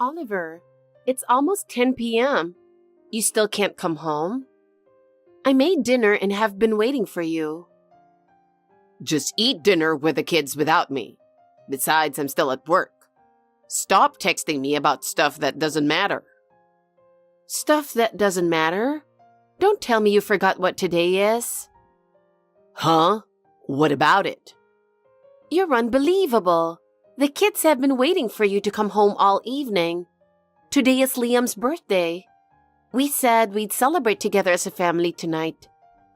Oliver, it's almost 10 p.m. You still can't come home? I made dinner and have been waiting for you. Just eat dinner with the kids without me. Besides, I'm still at work. Stop texting me about stuff that doesn't matter. Stuff that doesn't matter? Don't tell me you forgot what today is. Huh? What about it? You're unbelievable. The kids have been waiting for you to come home all evening. Today is Liam's birthday. We said we'd celebrate together as a family tonight.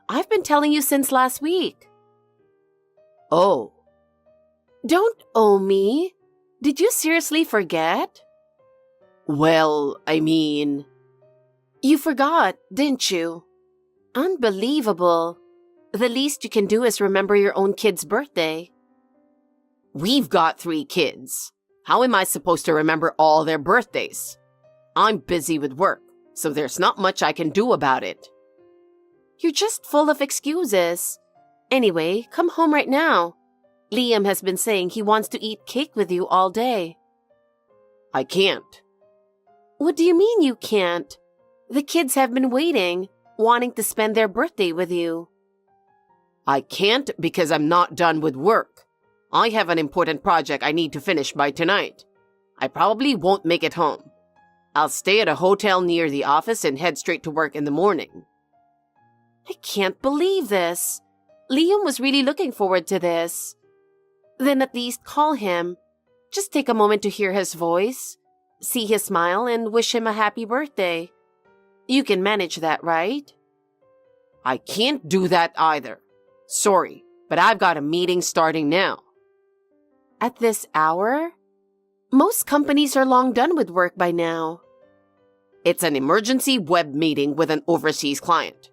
I've been telling you since last week. Oh. Don't owe me. Did you seriously forget? Well, I mean... You forgot, didn't you? Unbelievable. The least you can do is remember your own kid's birthday. We've got 3 kids. How am I supposed to remember all their birthdays? I'm busy with work, so there's not much I can do about it. You're just full of excuses. Anyway, come home right now. Liam has been saying he wants to eat cake with you all day. I can't. What do you mean you can't? The kids have been waiting, wanting to spend their birthday with you. I can't because I'm not done with work. I have an important project I need to finish by tonight. I probably won't make it home. I'll stay at a hotel near the office and head straight to work in the morning. I can't believe this. Liam was really looking forward to this. Then at least call him. Just take a moment to hear his voice, see his smile, and wish him a happy birthday. You can manage that, right? I can't do that either. Sorry, but I've got a meeting starting now. At this hour? Most companies are long done with work by now. It's an emergency web meeting with an overseas client.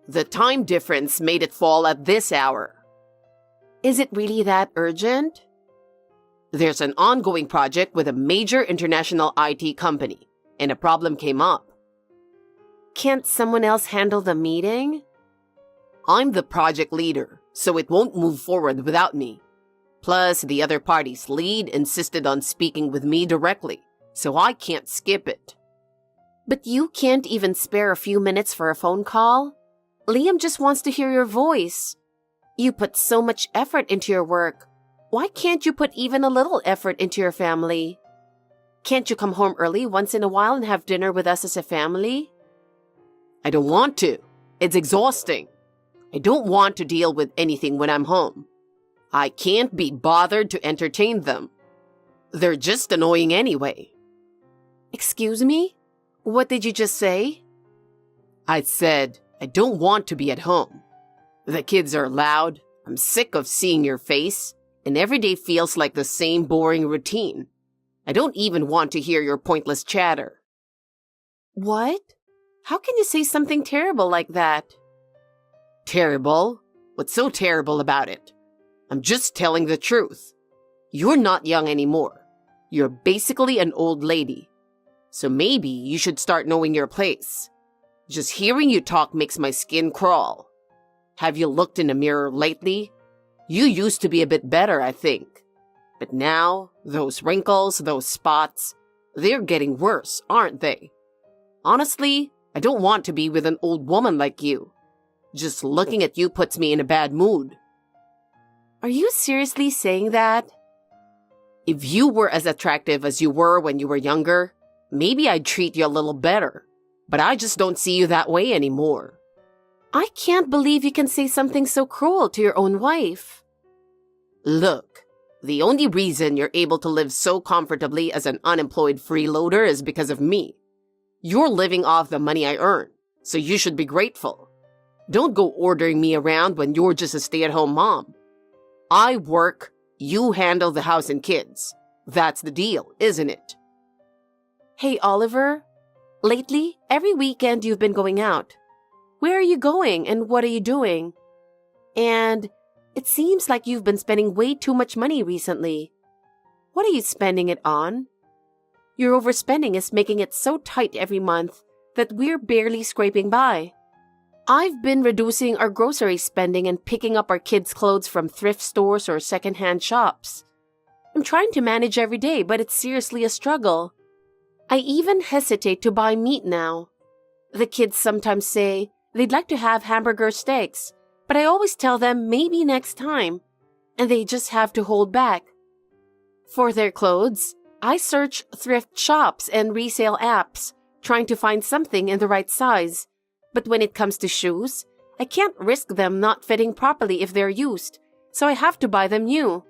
The time difference made it fall at this hour. Is it really that urgent? There's an ongoing project with a major international IT company, and a problem came up. Can't someone else handle the meeting? I'm the project leader, so it won't move forward without me. Plus, the other party's lead insisted on speaking with me directly, so I can't skip it. But you can't even spare a few minutes for a phone call? Liam just wants to hear your voice. You put so much effort into your work. Why can't you put even a little effort into your family? Can't you come home early once in a while and have dinner with us as a family? I don't want to. It's exhausting. I don't want to deal with anything when I'm home. I can't be bothered to entertain them. They're just annoying anyway. Excuse me? What did you just say? I said, I don't want to be at home. The kids are loud, I'm sick of seeing your face, and every day feels like the same boring routine. I don't even want to hear your pointless chatter. What? How can you say something terrible like that? Terrible? What's so terrible about it? I'm just telling the truth. You're not young anymore. You're basically an old lady. So maybe you should start knowing your place. Just hearing you talk makes my skin crawl. Have you looked in the mirror lately? You used to be a bit better, I think. But now, those wrinkles, those spots, they're getting worse, aren't they? Honestly, I don't want to be with an old woman like you. Just looking at you puts me in a bad mood. Are you seriously saying that? If you were as attractive as you were when you were younger, maybe I'd treat you a little better. But I just don't see you that way anymore. I can't believe you can say something so cruel to your own wife. Look, the only reason you're able to live so comfortably as an unemployed freeloader is because of me. You're living off the money I earn, so you should be grateful. Don't go ordering me around when you're just a stay-at-home mom. I work, you handle the house and kids. That's the deal, isn't it? Hey, Oliver. Lately, every weekend you've been going out. Where are you going and what are you doing? And it seems like you've been spending way too much money recently. What are you spending it on? Your overspending is making it so tight every month that we're barely scraping by. I've been reducing our grocery spending and picking up our kids' clothes from thrift stores or secondhand shops. I'm trying to manage every day, but it's seriously a struggle. I even hesitate to buy meat now. The kids sometimes say they'd like to have hamburger steaks, but I always tell them maybe next time, and they just have to hold back. For their clothes, I search thrift shops and resale apps, trying to find something in the right size. But when it comes to shoes, I can't risk them not fitting properly if they're used, so I have to buy them new.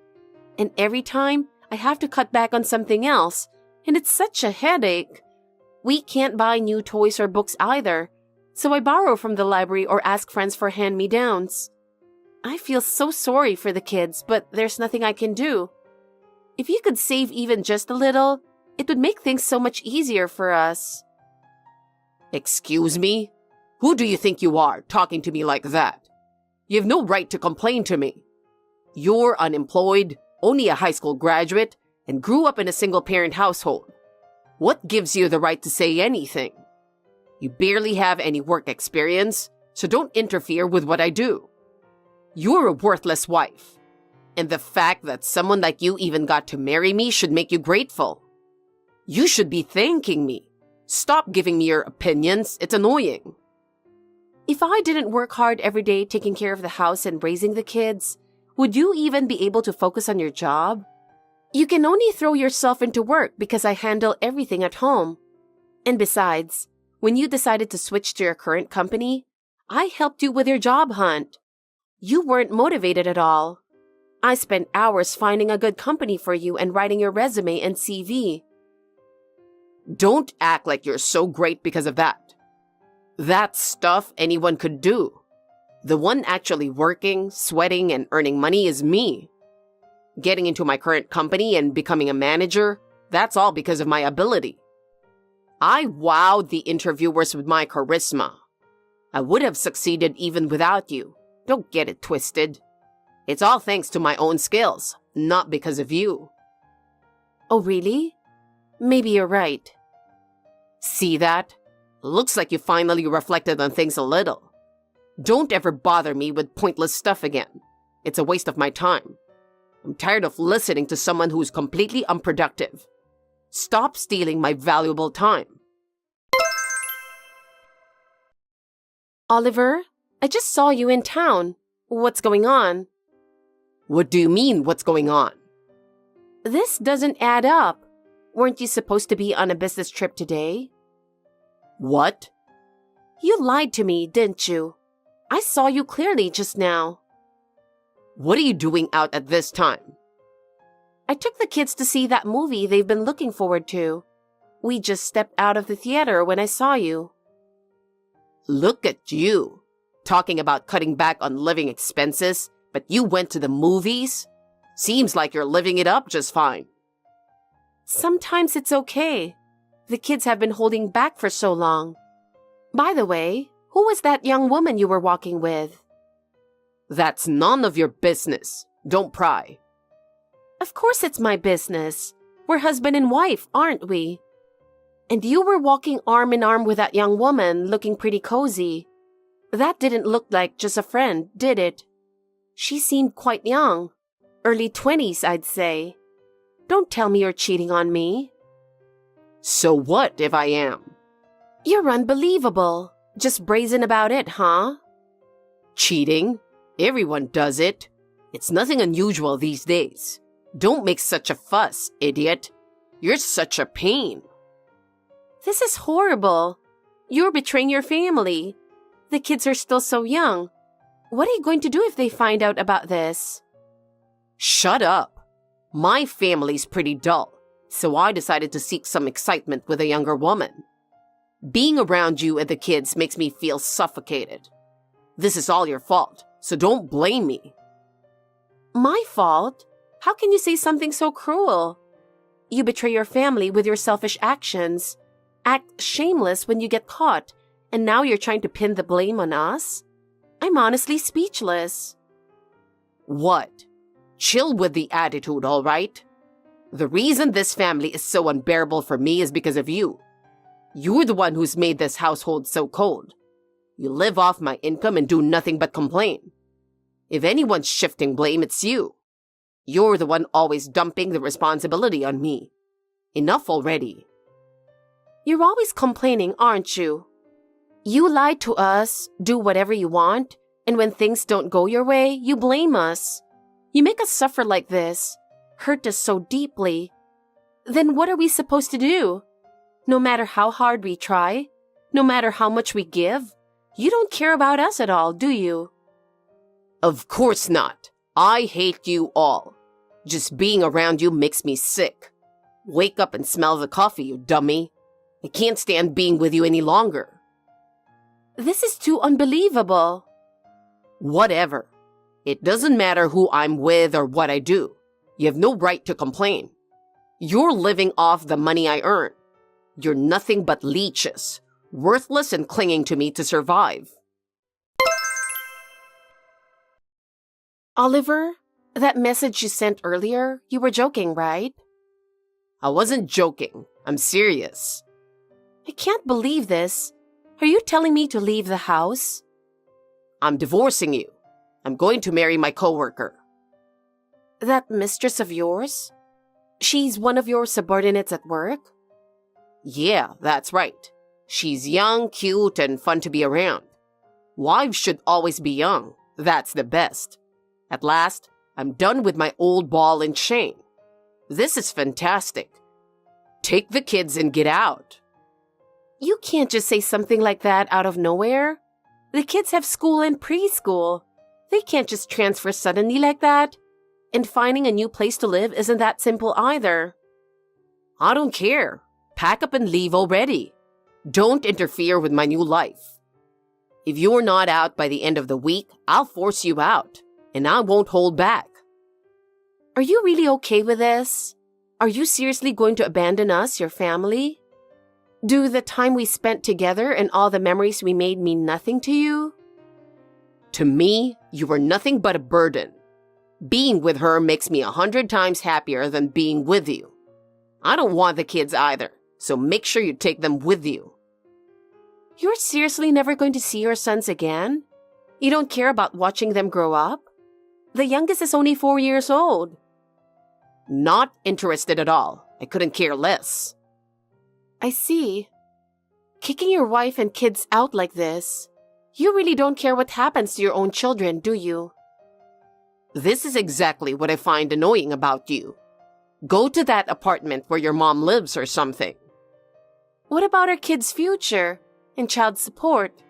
And every time, I have to cut back on something else, and it's such a headache. We can't buy new toys or books either, so I borrow from the library or ask friends for hand-me-downs. I feel so sorry for the kids, but there's nothing I can do. If you could save even just a little, it would make things so much easier for us. Excuse me? Who do you think you are, talking to me like that? You have no right to complain to me. You're unemployed, only a high school graduate, and grew up in a single-parent household. What gives you the right to say anything? You barely have any work experience, so don't interfere with what I do. You're a worthless wife, and the fact that someone like you even got to marry me should make you grateful. You should be thanking me. Stop giving me your opinions, it's annoying. If I didn't work hard every day taking care of the house and raising the kids, would you even be able to focus on your job? You can only throw yourself into work because I handle everything at home. And besides, when you decided to switch to your current company, I helped you with your job hunt. You weren't motivated at all. I spent hours finding a good company for you and writing your resume and CV. Don't act like you're so great because of that. That's stuff anyone could do. The one actually working, sweating, and earning money is me. Getting into my current company and becoming a manager, that's all because of my ability. I wowed the interviewers with my charisma. I would have succeeded even without you. Don't get it twisted. It's all thanks to my own skills, not because of you. Oh, really? Maybe you're right. See that? Looks like you finally reflected on things a little. Don't ever bother me with pointless stuff again. It's a waste of my time. I'm tired of listening to someone who's completely unproductive. Stop stealing my valuable time. Oliver, I just saw you in town. What's going on? What do you mean, what's going on? This doesn't add up. Weren't you supposed to be on a business trip today? What? You lied to me, didn't you? I saw you clearly just now. What are you doing out at this time? I took the kids to see that movie they've been looking forward to. We just stepped out of the theater when I saw you. Look at you, talking about cutting back on living expenses, but you went to the movies? Seems like you're living it up just fine. Sometimes it's okay. The kids have been holding back for so long. By the way, who was that young woman you were walking with? That's none of your business. Don't pry. Of course it's my business. We're husband and wife, aren't we? And you were walking arm in arm with that young woman, looking pretty cozy. That didn't look like just a friend, did it? She seemed quite young. Early 20s, I'd say. Don't tell me you're cheating on me. So what if I am? You're unbelievable. Just brazen about it, huh? Cheating? Everyone does it. It's nothing unusual these days. Don't make such a fuss, idiot. You're such a pain. This is horrible. You're betraying your family. The kids are still so young. What are you going to do if they find out about this? Shut up. My family's pretty dull, so I decided to seek some excitement with a younger woman. Being around you and the kids makes me feel suffocated. This is all your fault, so don't blame me. My fault? How can you say something so cruel? You betray your family with your selfish actions, act shameless when you get caught, and now you're trying to pin the blame on us? I'm honestly speechless. What? Chill with the attitude, all right? The reason this family is so unbearable for me is because of you. You're the one who's made this household so cold. You live off my income and do nothing but complain. If anyone's shifting blame, it's you. You're the one always dumping the responsibility on me. Enough already. You're always complaining, aren't you? You lie to us, do whatever you want, and when things don't go your way, you blame us. You make us suffer like this, hurt us so deeply. Then what are we supposed to do? No matter how hard we try, no matter how much we give, you don't care about us at all, do you? Of course not. I hate you all. Just being around you makes me sick. Wake up and smell the coffee, you dummy. I can't stand being with you any longer. This is too unbelievable. Whatever. It doesn't matter who I'm with or what I do. You have no right to complain. You're living off the money I earn. You're nothing but leeches, worthless and clinging to me to survive. Oliver, that message you sent earlier, you were joking, right? I wasn't joking. I'm serious. I can't believe this. Are you telling me to leave the house? I'm divorcing you. I'm going to marry my coworker. That mistress of yours? She's one of your subordinates at work? Yeah, that's right. She's young, cute, and fun to be around. Wives should always be young. That's the best. At last, I'm done with my old ball and chain. This is fantastic. Take the kids and get out. You can't just say something like that out of nowhere. The kids have school and preschool. They can't just transfer suddenly like that. And finding a new place to live isn't that simple either. I don't care. Pack up and leave already. Don't interfere with my new life. If you're not out by the end of the week, I'll force you out, and I won't hold back. Are you really okay with this? Are you seriously going to abandon us, your family? Do the time we spent together and all the memories we made mean nothing to you? To me, you were nothing but a burden. Being with her makes me 100 times happier than being with you. I don't want the kids either, so make sure you take them with you. You're seriously never going to see your sons again? You don't care about watching them grow up? The youngest is only 4 years old. Not interested at all. I couldn't care less. I see. Kicking your wife and kids out like this. You really don't care what happens to your own children, do you? This is exactly what I find annoying about you. Go to that apartment where your mom lives or something. What about our kids' future and child support?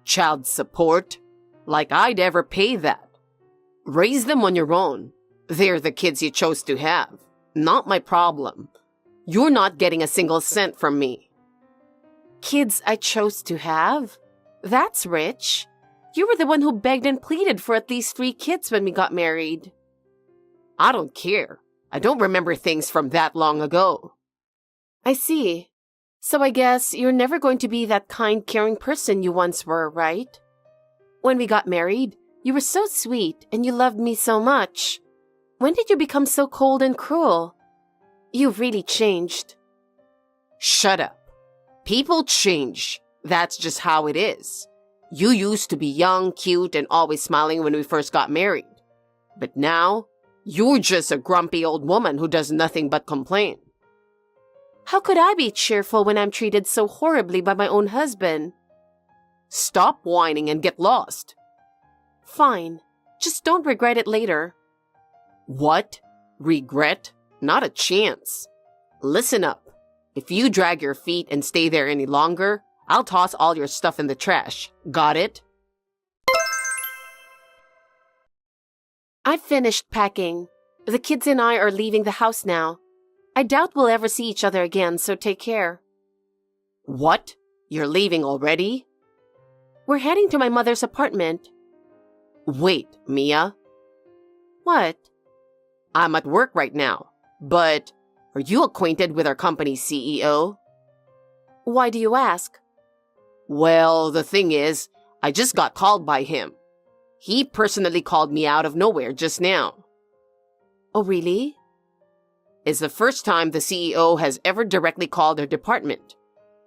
Child support? Like I'd ever pay that. Raise them on your own. They're the kids you chose to have. Not my problem. You're not getting a single cent from me. Kids I chose to have? That's rich. You were the one who begged and pleaded for at least 3 kids when we got married. I don't care. I don't remember things from that long ago. I see. So I guess you're never going to be that kind, caring person you once were, right? When we got married, you were so sweet and you loved me so much. When did you become so cold and cruel? You've really changed. Shut up. People change. That's just how it is. You used to be young, cute, and always smiling when we first got married. But now, you're just a grumpy old woman who does nothing but complain. How could I be cheerful when I'm treated so horribly by my own husband? Stop whining and get lost. Fine. Just don't regret it later. What? Regret? Not a chance. Listen up. If you drag your feet and stay there any longer, I'll toss all your stuff in the trash. Got it? I've finished packing. The kids and I are leaving the house now. I doubt we'll ever see each other again, so take care. What? You're leaving already? We're heading to my mother's apartment. Wait, Mia. What? I'm at work right now, but are you acquainted with our company's CEO? Why do you ask? Well, the thing is, I just got called by him. He personally called me out of nowhere just now. Oh, really? It's the first time the CEO has ever directly called our department.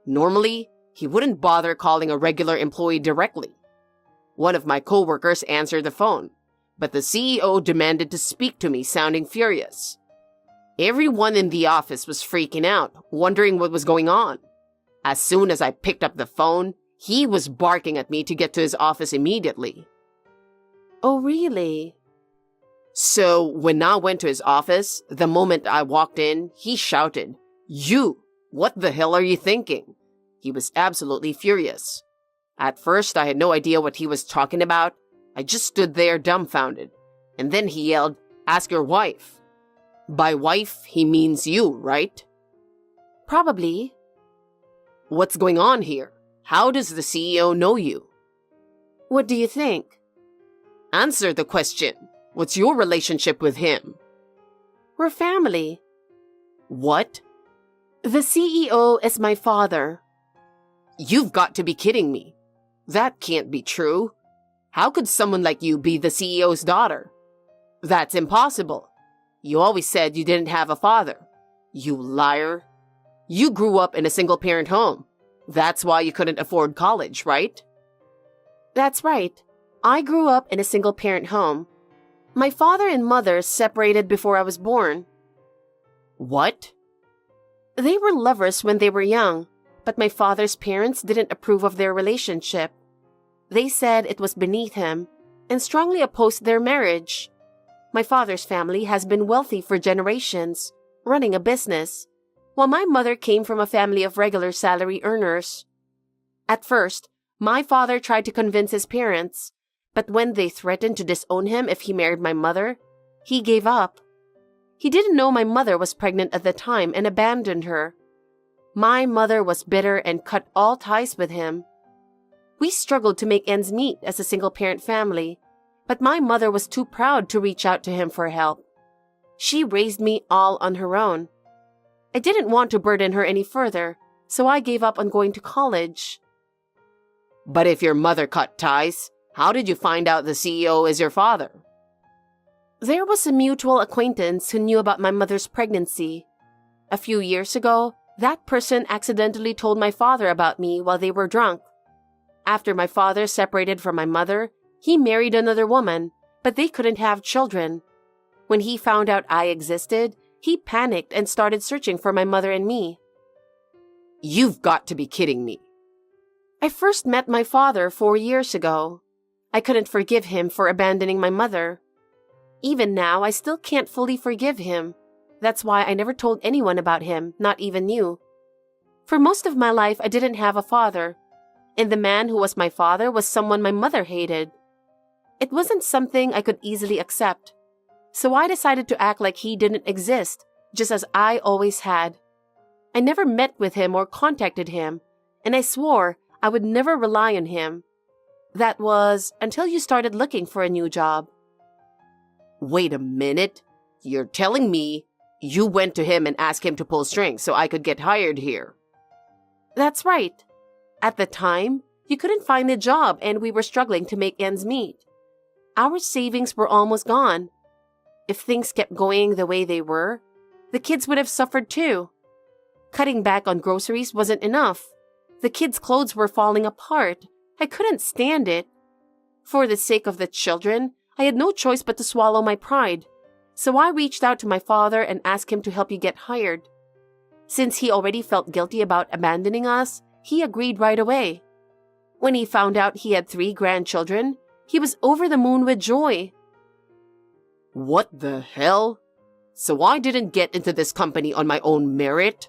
Normally, he wouldn't bother calling a regular employee directly. One of my coworkers answered the phone, but the CEO demanded to speak to me, sounding furious. Everyone in the office was freaking out, wondering what was going on. As soon as I picked up the phone, he was barking at me to get to his office immediately. Oh, really? So when I went to his office, the moment I walked in, he shouted, "You! What the hell are you thinking?" He was absolutely furious. At first, I had no idea what he was talking about. I just stood there dumbfounded. And then he yelled, "Ask your wife." By wife, he means you, right? Probably. What's going on here? How does the CEO know you? What do you think? Answer the question. What's your relationship with him? We're family. What? The CEO is my father. You've got to be kidding me. That can't be true. How could someone like you be the CEO's daughter? That's impossible. You always said you didn't have a father. You liar. You grew up in a single-parent home. That's why you couldn't afford college, right? That's right. I grew up in a single-parent home. My father and mother separated before I was born. What? They were lovers when they were young, but my father's parents didn't approve of their relationship. They said it was beneath him and strongly opposed their marriage. My father's family has been wealthy for generations, running a business, while my mother came from a family of regular salary earners. At first, my father tried to convince his parents, but when they threatened to disown him if he married my mother, he gave up. He didn't know my mother was pregnant at the time and abandoned her. My mother was bitter and cut all ties with him. We struggled to make ends meet as a single-parent family, but my mother was too proud to reach out to him for help. She raised me all on her own. I didn't want to burden her any further, so I gave up on going to college. But if your mother cut ties, how did you find out the CEO is your father? There was a mutual acquaintance who knew about my mother's pregnancy. A few years ago, that person accidentally told my father about me while they were drunk. After my father separated from my mother, he married another woman, but they couldn't have children. When he found out I existed, he panicked and started searching for my mother and me. You've got to be kidding me. I first met my father 4 years ago. I couldn't forgive him for abandoning my mother. Even now, I still can't fully forgive him. That's why I never told anyone about him, not even you. For most of my life, I didn't have a father, and the man who was my father was someone my mother hated. It wasn't something I could easily accept, so I decided to act like he didn't exist, just as I always had. I never met with him or contacted him, and I swore I would never rely on him. That was until you started looking for a new job. Wait a minute. You're telling me you went to him and asked him to pull strings so I could get hired here? That's right. At the time, you couldn't find a job and we were struggling to make ends meet. Our savings were almost gone. If things kept going the way they were, the kids would have suffered too. Cutting back on groceries wasn't enough. The kids' clothes were falling apart. I couldn't stand it. For the sake of the children, I had no choice but to swallow my pride. So I reached out to my father and asked him to help you get hired. Since he already felt guilty about abandoning us, he agreed right away. When he found out he had 3 grandchildren, he was over the moon with joy. What the hell? So I didn't get into this company on my own merit?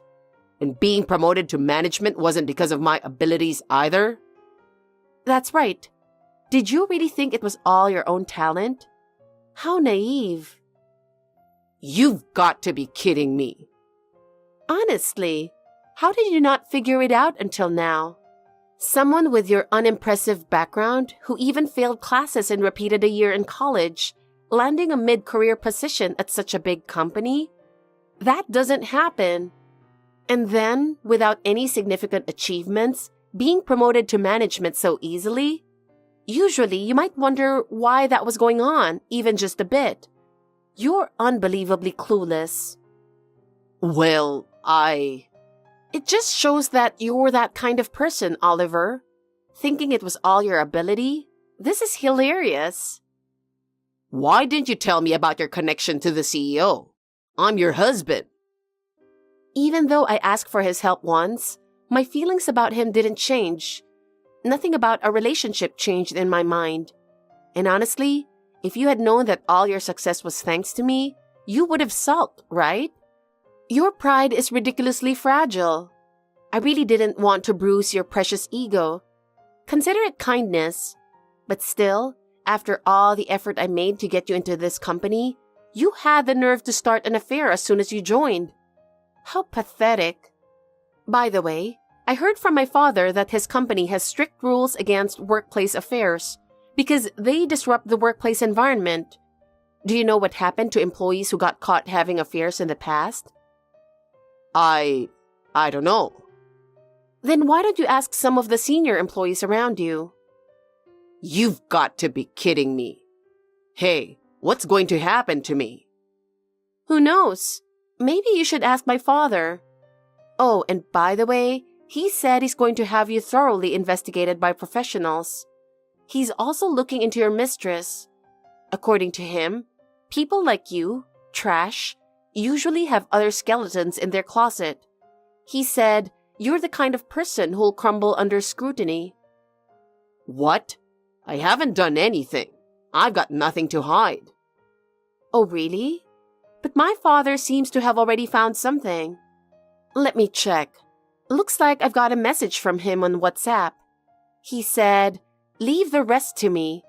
And being promoted to management wasn't because of my abilities either? That's right. Did you really think it was all your own talent? How naive. You've got to be kidding me. Honestly, how did you not figure it out until now? Someone with your unimpressive background who even failed classes and repeated a year in college, landing a mid-career position at such a big company? That doesn't happen. And then, without any significant achievements, being promoted to management so easily? Usually, you might wonder why that was going on, even just a bit. You're unbelievably clueless. Well, It just shows that you're that kind of person, Oliver. Thinking it was all your ability? This is hilarious. Why didn't you tell me about your connection to the CEO? I'm your husband. Even though I asked for his help once, my feelings about him didn't change. Nothing about our relationship changed in my mind. And honestly, if you had known that all your success was thanks to me, you would have sulked, right? Your pride is ridiculously fragile. I really didn't want to bruise your precious ego. Consider it kindness. But still, after all the effort I made to get you into this company, you had the nerve to start an affair as soon as you joined. How pathetic. By the way, I heard from my father that his company has strict rules against workplace affairs because they disrupt the workplace environment. Do you know what happened to employees who got caught having affairs in the past? I don't know. Then why don't you ask some of the senior employees around you? You've got to be kidding me. Hey, what's going to happen to me? Who knows? Maybe you should ask my father. Oh, and by the way, he said he's going to have you thoroughly investigated by professionals. He's also looking into your mistress. According to him, people like you, trash, usually have other skeletons in their closet. He said you're the kind of person who'll crumble under scrutiny. What? I haven't done anything. I've got nothing to hide. Oh, really? But my father seems to have already found something. Let me check. Looks like I've got a message from him on WhatsApp. He said, "Leave the rest to me.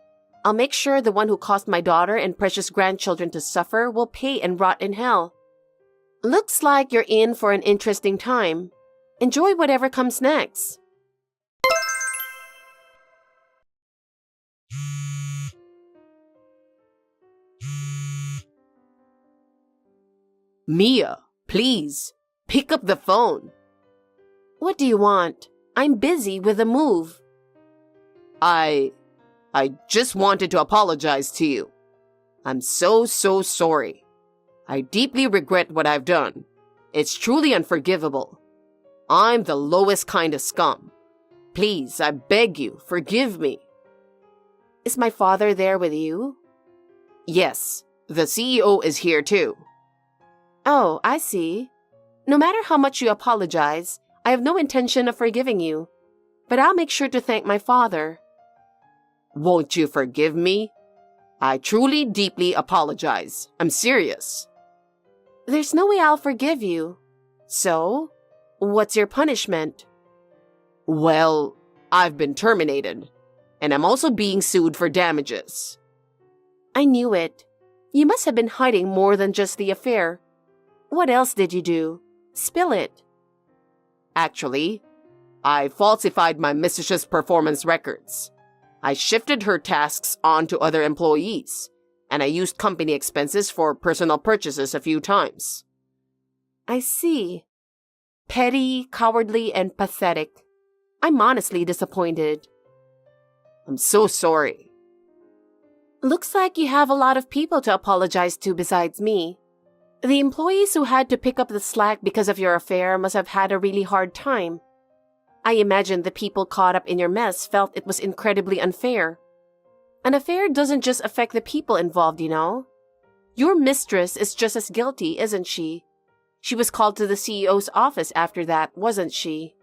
I'll make sure the one who caused my daughter and precious grandchildren to suffer will pay and rot in hell." Looks like you're in for an interesting time. Enjoy whatever comes next. Mia, please, pick up the phone. What do you want? I'm busy with a move. I just wanted to apologize to you. I'm so sorry. I deeply regret what I've done. It's truly unforgivable. I'm the lowest kind of scum. Please, I beg you, forgive me. Is my father there with you? Yes, the CEO is here too. Oh, I see. No matter how much you apologize, I have no intention of forgiving you. But I'll make sure to thank my father. Won't you forgive me? I truly, deeply apologize. I'm serious. There's no way I'll forgive you. So, what's your punishment? Well, I've been terminated, and I'm also being sued for damages. I knew it. You must have been hiding more than just the affair. What else did you do? Spill it. Actually, I falsified my mistress's performance records. I shifted her tasks onto other employees, and I used company expenses for personal purchases a few times. I see. Petty, cowardly, and pathetic. I'm honestly disappointed. I'm so sorry. Looks like you have a lot of people to apologize to besides me. The employees who had to pick up the slack because of your affair must have had a really hard time. I imagine the people caught up in your mess felt it was incredibly unfair. An affair doesn't just affect the people involved, you know. Your mistress is just as guilty, isn't she? She was called to the CEO's office after that, wasn't she?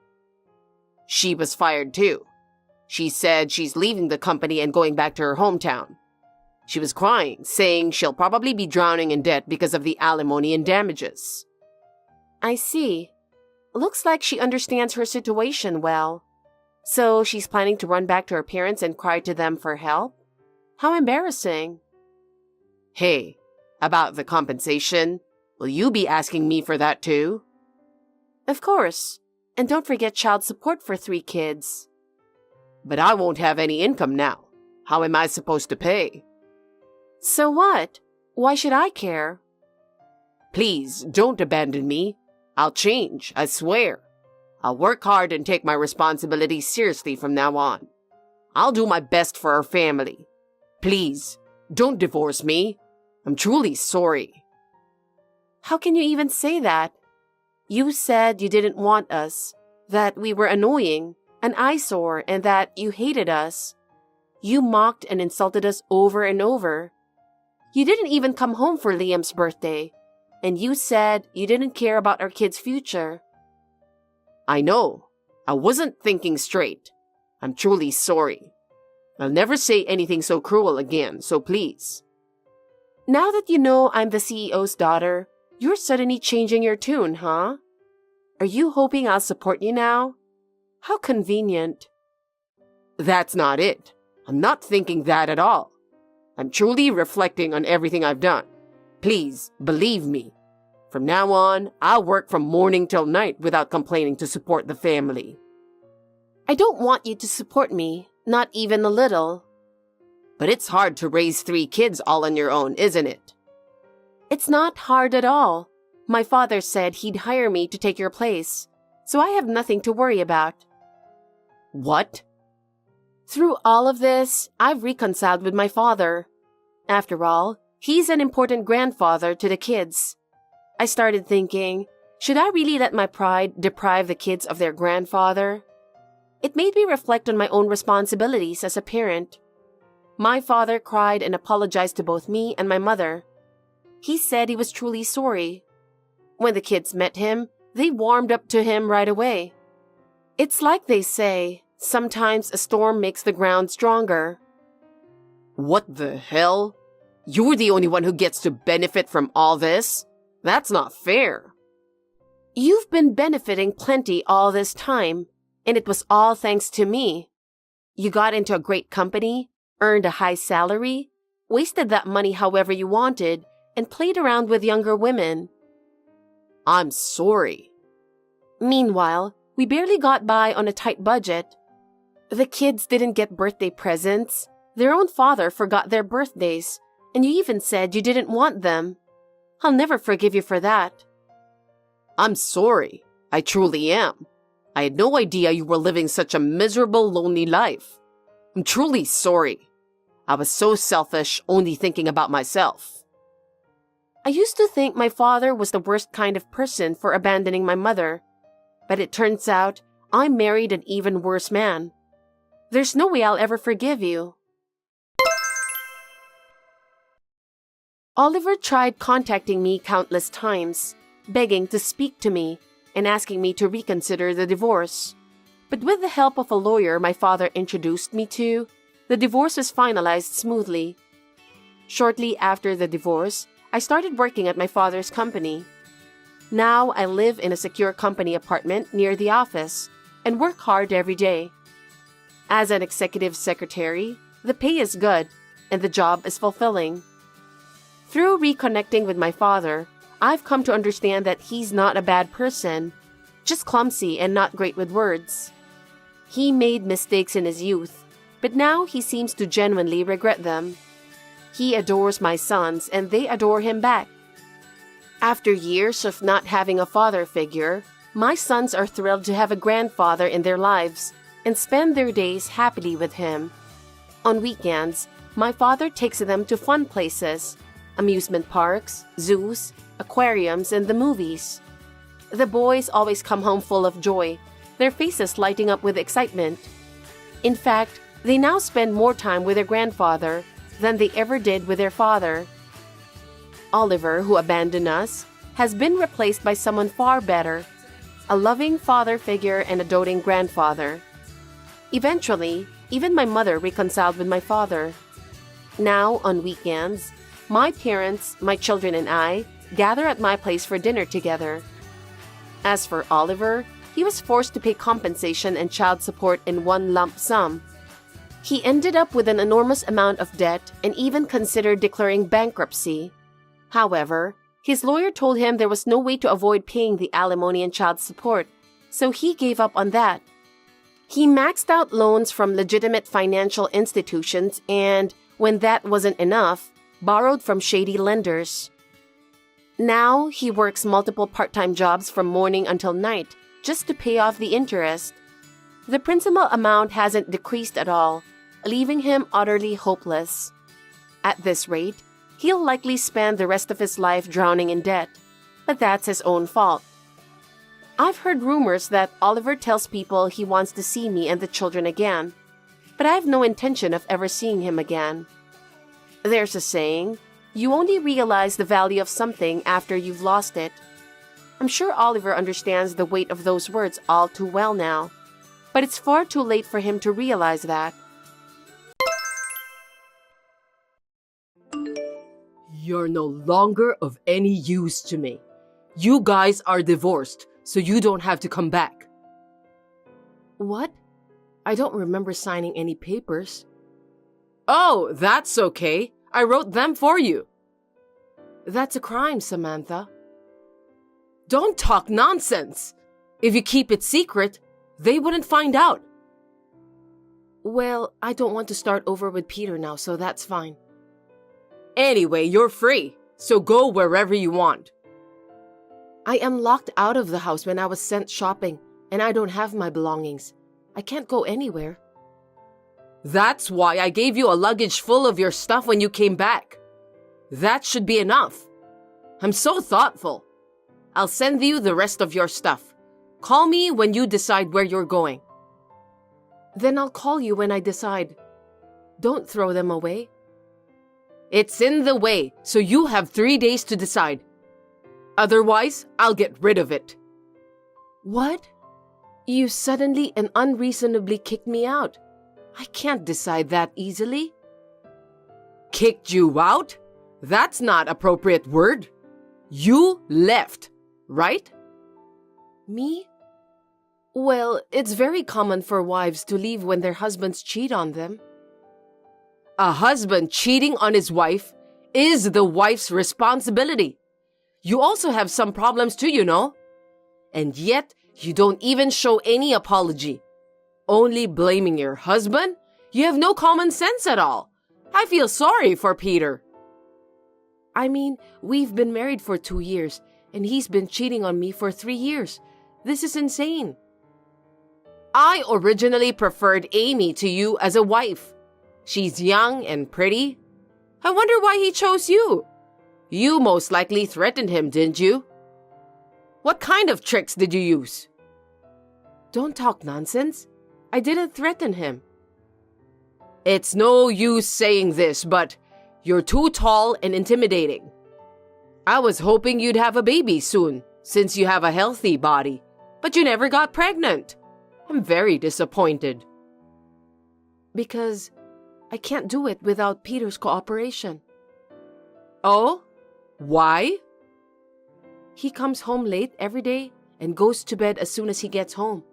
She was fired too. She said she's leaving the company and going back to her hometown. She was crying, saying she'll probably be drowning in debt because of the alimony and damages. I see. Looks like she understands her situation well. So she's planning to run back to her parents and cry to them for help? How embarrassing. Hey, about the compensation, will you be asking me for that too? Of course. And don't forget child support for 3 kids. But I won't have any income now. How am I supposed to pay? So what? Why should I care? Please, don't abandon me. I'll change, I swear. I'll work hard and take my responsibilities seriously from now on. I'll do my best for our family. Please, don't divorce me. I'm truly sorry. How can you even say that? You said you didn't want us, that we were annoying, an eyesore, and that you hated us. You mocked and insulted us over and over. You didn't even come home for Liam's birthday. and you said you didn't care about our kids' future. I know. I wasn't thinking straight. I'm truly sorry. I'll never say anything so cruel again, so please. Now that you know I'm the CEO's daughter, you're suddenly changing your tune, huh? Are you hoping I'll support you now? How convenient. That's not it. I'm not thinking that at all. I'm truly reflecting on everything I've done. Please, believe me. From now on, I'll work from morning till night without complaining to support the family. I don't want you to support me, not even a little. But it's hard to raise 3 kids all on your own, isn't it? It's not hard at all. My father said he'd hire me to take your place, so I have nothing to worry about. What? Through all of this, I've reconciled with my father. After all, he's an important grandfather to the kids. I started thinking, should I really let my pride deprive the kids of their grandfather? It made me reflect on my own responsibilities as a parent. My father cried and apologized to both me and my mother. He said he was truly sorry. When the kids met him, they warmed up to him right away. It's like they say, sometimes a storm makes the ground stronger. What the hell? You're the only one who gets to benefit from all this? That's not fair. You've been benefiting plenty all this time, and it was all thanks to me. You got into a great company, earned a high salary, wasted that money however you wanted, and played around with younger women. I'm sorry. Meanwhile, we barely got by on a tight budget. The kids didn't get birthday presents. Their own father forgot their birthdays, and you even said you didn't want them. I'll never forgive you for that. I'm sorry. I truly am. I had no idea you were living such a miserable, lonely life. I'm truly sorry. I was so selfish, only thinking about myself. I used to think my father was the worst kind of person for abandoning my mother, but it turns out I married an even worse man. There's no way I'll ever forgive you. Oliver tried contacting me countless times, begging to speak to me and asking me to reconsider the divorce. But with the help of a lawyer my father introduced me to, the divorce was finalized smoothly. Shortly after the divorce, I started working at my father's company. Now I live in a secure company apartment near the office and work hard every day. As an executive secretary, the pay is good and the job is fulfilling. Through reconnecting with my father, I've come to understand that he's not a bad person, just clumsy and not great with words. He made mistakes in his youth, but now he seems to genuinely regret them. He adores my sons and they adore him back. After years of not having a father figure, my sons are thrilled to have a grandfather in their lives and spend their days happily with him. On weekends, my father takes them to fun places, amusement parks, zoos, aquariums, and the movies. The boys always come home full of joy, their faces lighting up with excitement. In fact, they now spend more time with their grandfather than they ever did with their father. Oliver, who abandoned us, has been replaced by someone far better, a loving father figure and a doting grandfather. Eventually, even my mother reconciled with my father. Now, on weekends, my parents, my children, and I gather at my place for dinner together. As for Oliver, he was forced to pay compensation and child support in one lump sum. He ended up with an enormous amount of debt and even considered declaring bankruptcy. However, his lawyer told him there was no way to avoid paying the alimony and child support, so he gave up on that. He maxed out loans from legitimate financial institutions and, when that wasn't enough, borrowed from shady lenders. Now, he works multiple part-time jobs from morning until night just to pay off the interest. The principal amount hasn't decreased at all, leaving him utterly hopeless. At this rate, he'll likely spend the rest of his life drowning in debt, but that's his own fault. I've heard rumors that Oliver tells people he wants to see me and the children again, but I have no intention of ever seeing him again. There's a saying, You only realize the value of something after you've lost it. I'm sure Oliver understands the weight of those words all too well now, but it's far too late for him to realize that. You're no longer of any use to me. You guys are divorced, so you don't have to come back. What? I don't remember signing any papers. Oh, that's okay. I wrote them for you. That's a crime, Samantha. Don't talk nonsense. If you keep it secret, they wouldn't find out. Well, I don't want to start over with Peter now, so that's fine. Anyway, you're free, so go wherever you want. I am locked out of the house when I was sent shopping, and I don't have my belongings. I can't go anywhere. That's why I gave you a luggage full of your stuff when you came back. That should be enough. I'm so thoughtful. I'll send you the rest of your stuff. Call me when you decide where you're going. Then I'll call you when I decide. Don't throw them away. It's in the way, so you have 3 days to decide. Otherwise, I'll get rid of it. What? You suddenly and unreasonably kicked me out. I can't decide that easily. Kicked you out? That's not appropriate word. You left, right? Me? Well, it's very common for wives to leave when their husbands cheat on them. A husband cheating on his wife is the wife's responsibility. You also have some problems too, you know. And yet, you don't even show any apology. Only blaming your husband? You have no common sense at all. I feel sorry for Peter. I mean, we've been married for 2 years, and he's been cheating on me for 3 years. This is insane. I originally preferred Amy to you as a wife. She's young and pretty. I wonder why he chose you. You most likely threatened him, didn't you? What kind of tricks did you use? Don't talk nonsense. I didn't threaten him. It's no use saying this, but you're too tall and intimidating. I was hoping you'd have a baby soon, since you have a healthy body, but you never got pregnant. I'm very disappointed. Because I can't do it without Peter's cooperation. Oh? Why? He comes home late every day and goes to bed as soon as he gets home.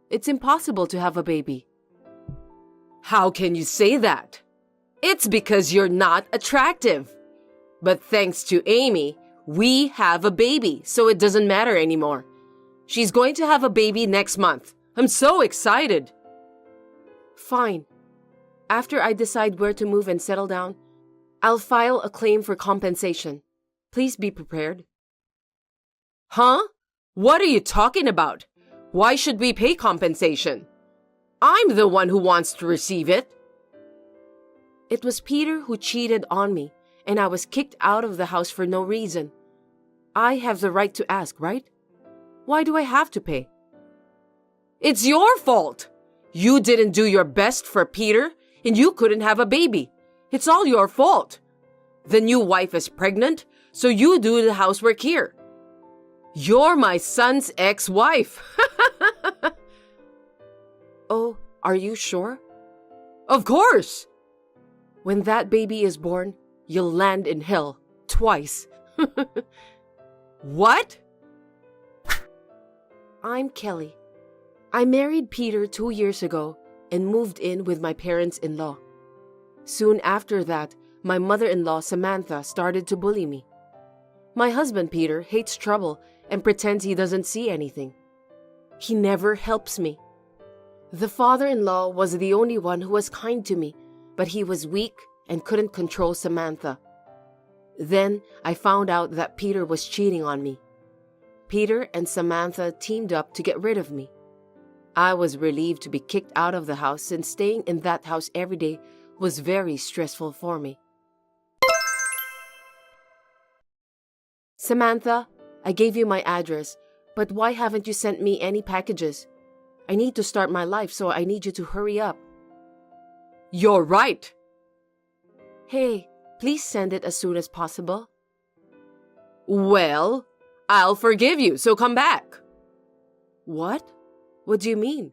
It's impossible to have a baby. How can you say that? It's because you're not attractive. But thanks to Amy, we have a baby, so it doesn't matter anymore. She's going to have a baby next month. I'm so excited. Fine. After I decide where to move and settle down, I'll file a claim for compensation. Please be prepared. Huh? What are you talking about? Why should we pay compensation? I'm the one who wants to receive it. It was Peter who cheated on me, and I was kicked out of the house for no reason. I have the right to ask, right? Why do I have to pay? It's your fault. You didn't do your best for Peter, and you couldn't have a baby. It's all your fault. The new wife is pregnant, so you do the housework here. You're my son's ex-wife. Oh, are you sure? Of course. When that baby is born, you'll land in hell twice. What? I'm Kelly. I married Peter 2 years ago and moved in with my parents-in-law. Soon after that, my mother-in-law Samantha started to bully me. My husband Peter hates trouble and pretends he doesn't see anything. He never helps me. The father-in-law was the only one who was kind to me, but he was weak and couldn't control Samantha. Then I found out that Peter was cheating on me. Peter and Samantha teamed up to get rid of me. I was relieved to be kicked out of the house since staying in that house every day was very stressful for me. Samantha, I gave you my address, but why haven't you sent me any packages? I need to start my life, so I need you to hurry up. You're right. Hey, Please send it as soon as possible. Well, I'll forgive you, so come back. What? What do you mean?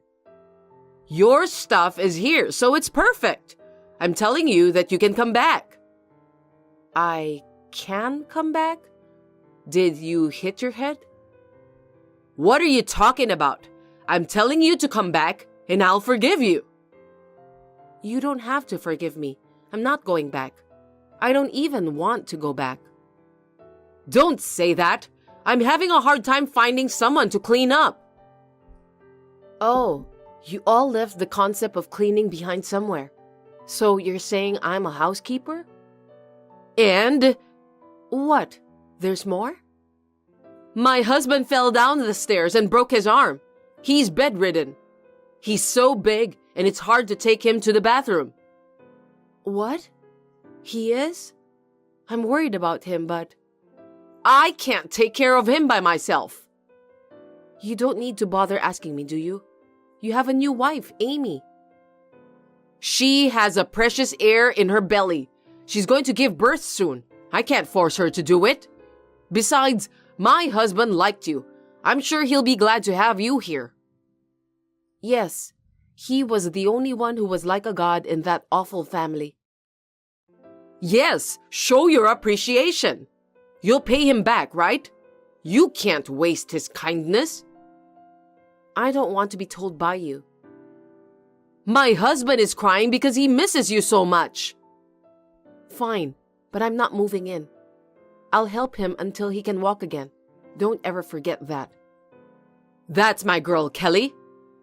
Your stuff is here, so it's perfect. I'm telling you that you can come back. I can come back? Did you hit your head? What are you talking about? I'm telling you to come back, and I'll forgive you. You don't have to forgive me. I'm not going back. I don't even want to go back. Don't say that. I'm having a hard time finding someone to clean up. Oh, you all left the concept of cleaning behind somewhere. So you're saying I'm a housekeeper? And What? There's more? my husband fell down the stairs and broke his arm. He's bedridden. He's so big, and it's hard to take him to the bathroom. What? He is? I'm worried about him, but I can't take care of him by myself. you don't need to bother asking me, do you? You have a new wife, Amy. She has a precious heir in her belly. She's going to give birth soon. I can't force her to do it. Besides, my husband liked you. I'm sure he'll be glad to have you here. Yes, he was the only one who was like a god in that awful family. Yes, show your appreciation. You'll pay him back, right? You can't waste his kindness. I don't want to be told by you. My husband is crying because he misses you so much. Fine, but I'm not moving in. I'll help him until he can walk again. Don't ever forget that. That's my girl, Kelly.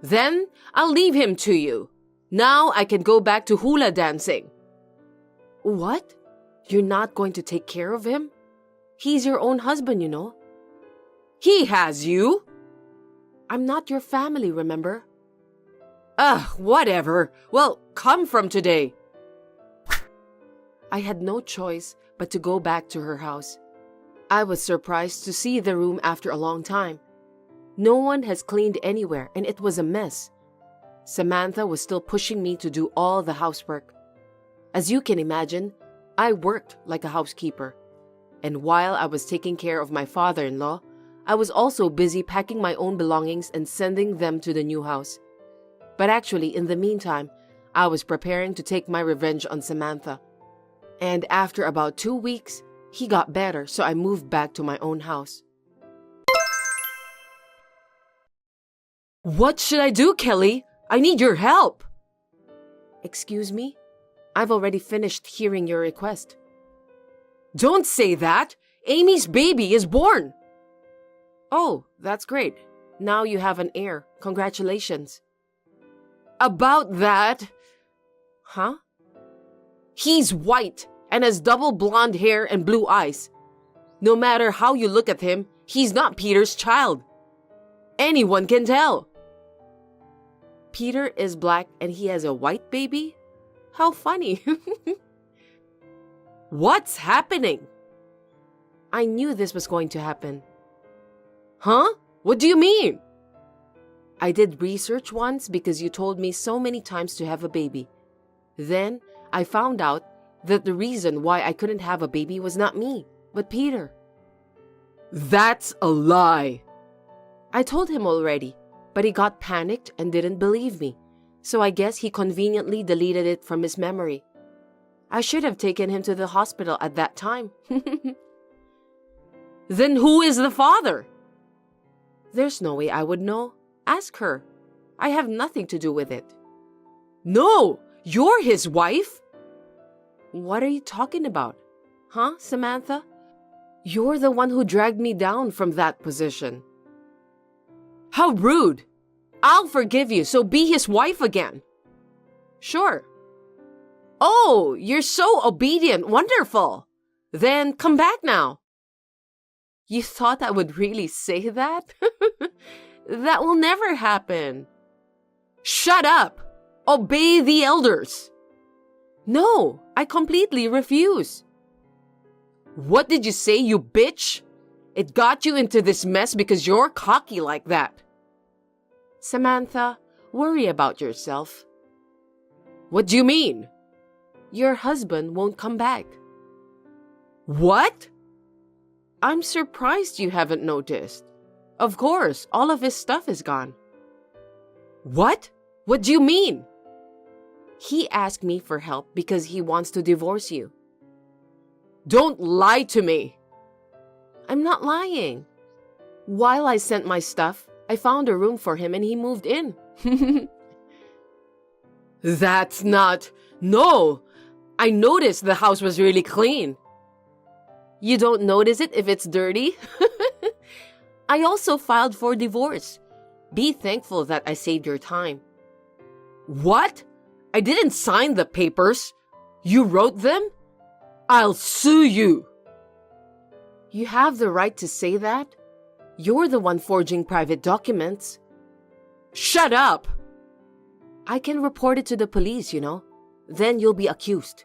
Then I'll leave him to you. Now I can go back to hula dancing. What? You're not going to take care of him? He's your own husband, you know. He has you. I'm not your family, remember? Whatever. Well, come from today. I had no choice but to go back to her house. I was surprised to see the room after a long time. No one has cleaned anywhere, and it was a mess. Samantha was still pushing me to do all the housework. As you can imagine, I worked like a housekeeper. And while I was taking care of my father-in-law, I was also busy packing my own belongings and sending them to the new house. But actually, in the meantime, I was preparing to take my revenge on Samantha. And after about 2 weeks, he got better, so I moved back to my own house. What should I do, Kelly? I need your help. Excuse me? I've already finished hearing your request. Don't say that. Amy's baby is born. Oh, that's great. Now you have an heir. Congratulations. About that, Huh? he's white and has double blonde hair and blue eyes. No matter how you look at him, he's not Peter's child. Anyone can tell. Peter is black and he has a white baby? How funny. What's happening? I knew this was going to happen. Huh? What do you mean? I did research once because you told me so many times to have a baby. Then I found out that the reason why I couldn't have a baby was not me, but Peter. That's a lie. I told him already, but he got panicked and didn't believe me. So I guess he conveniently deleted it from his memory. I should have taken him to the hospital at that time. Then who is the father? There's no way I would know. Ask her. I have nothing to do with it. No, you're his wife. What are you talking about? Huh, Samantha? You're the one who dragged me down from that position. How rude. I'll forgive you, so be his wife again. Sure. Oh, you're so obedient. Wonderful. Then come back now. You thought I would really say that? That will never happen. Shut up. Obey the elders. No, I completely refuse. What did you say, you bitch? It got you into this mess because you're cocky like that. Samantha, worry about yourself. What do you mean? Your husband won't come back. What? I'm surprised you haven't noticed. Of course, all of his stuff is gone. What? What do you mean? He asked me for help because he wants to divorce you. Don't lie to me. I'm not lying. While I sent my stuff, I found a room for him and he moved in. That's not... No! I noticed the house was really clean. You don't notice it if it's dirty? I also filed for divorce. Be thankful that I saved your time. What? I didn't sign the papers. You wrote them? I'll sue you. You have the right to say that. You're the one forging private documents. Shut up! I can report it to the police, you know. Then you'll be accused.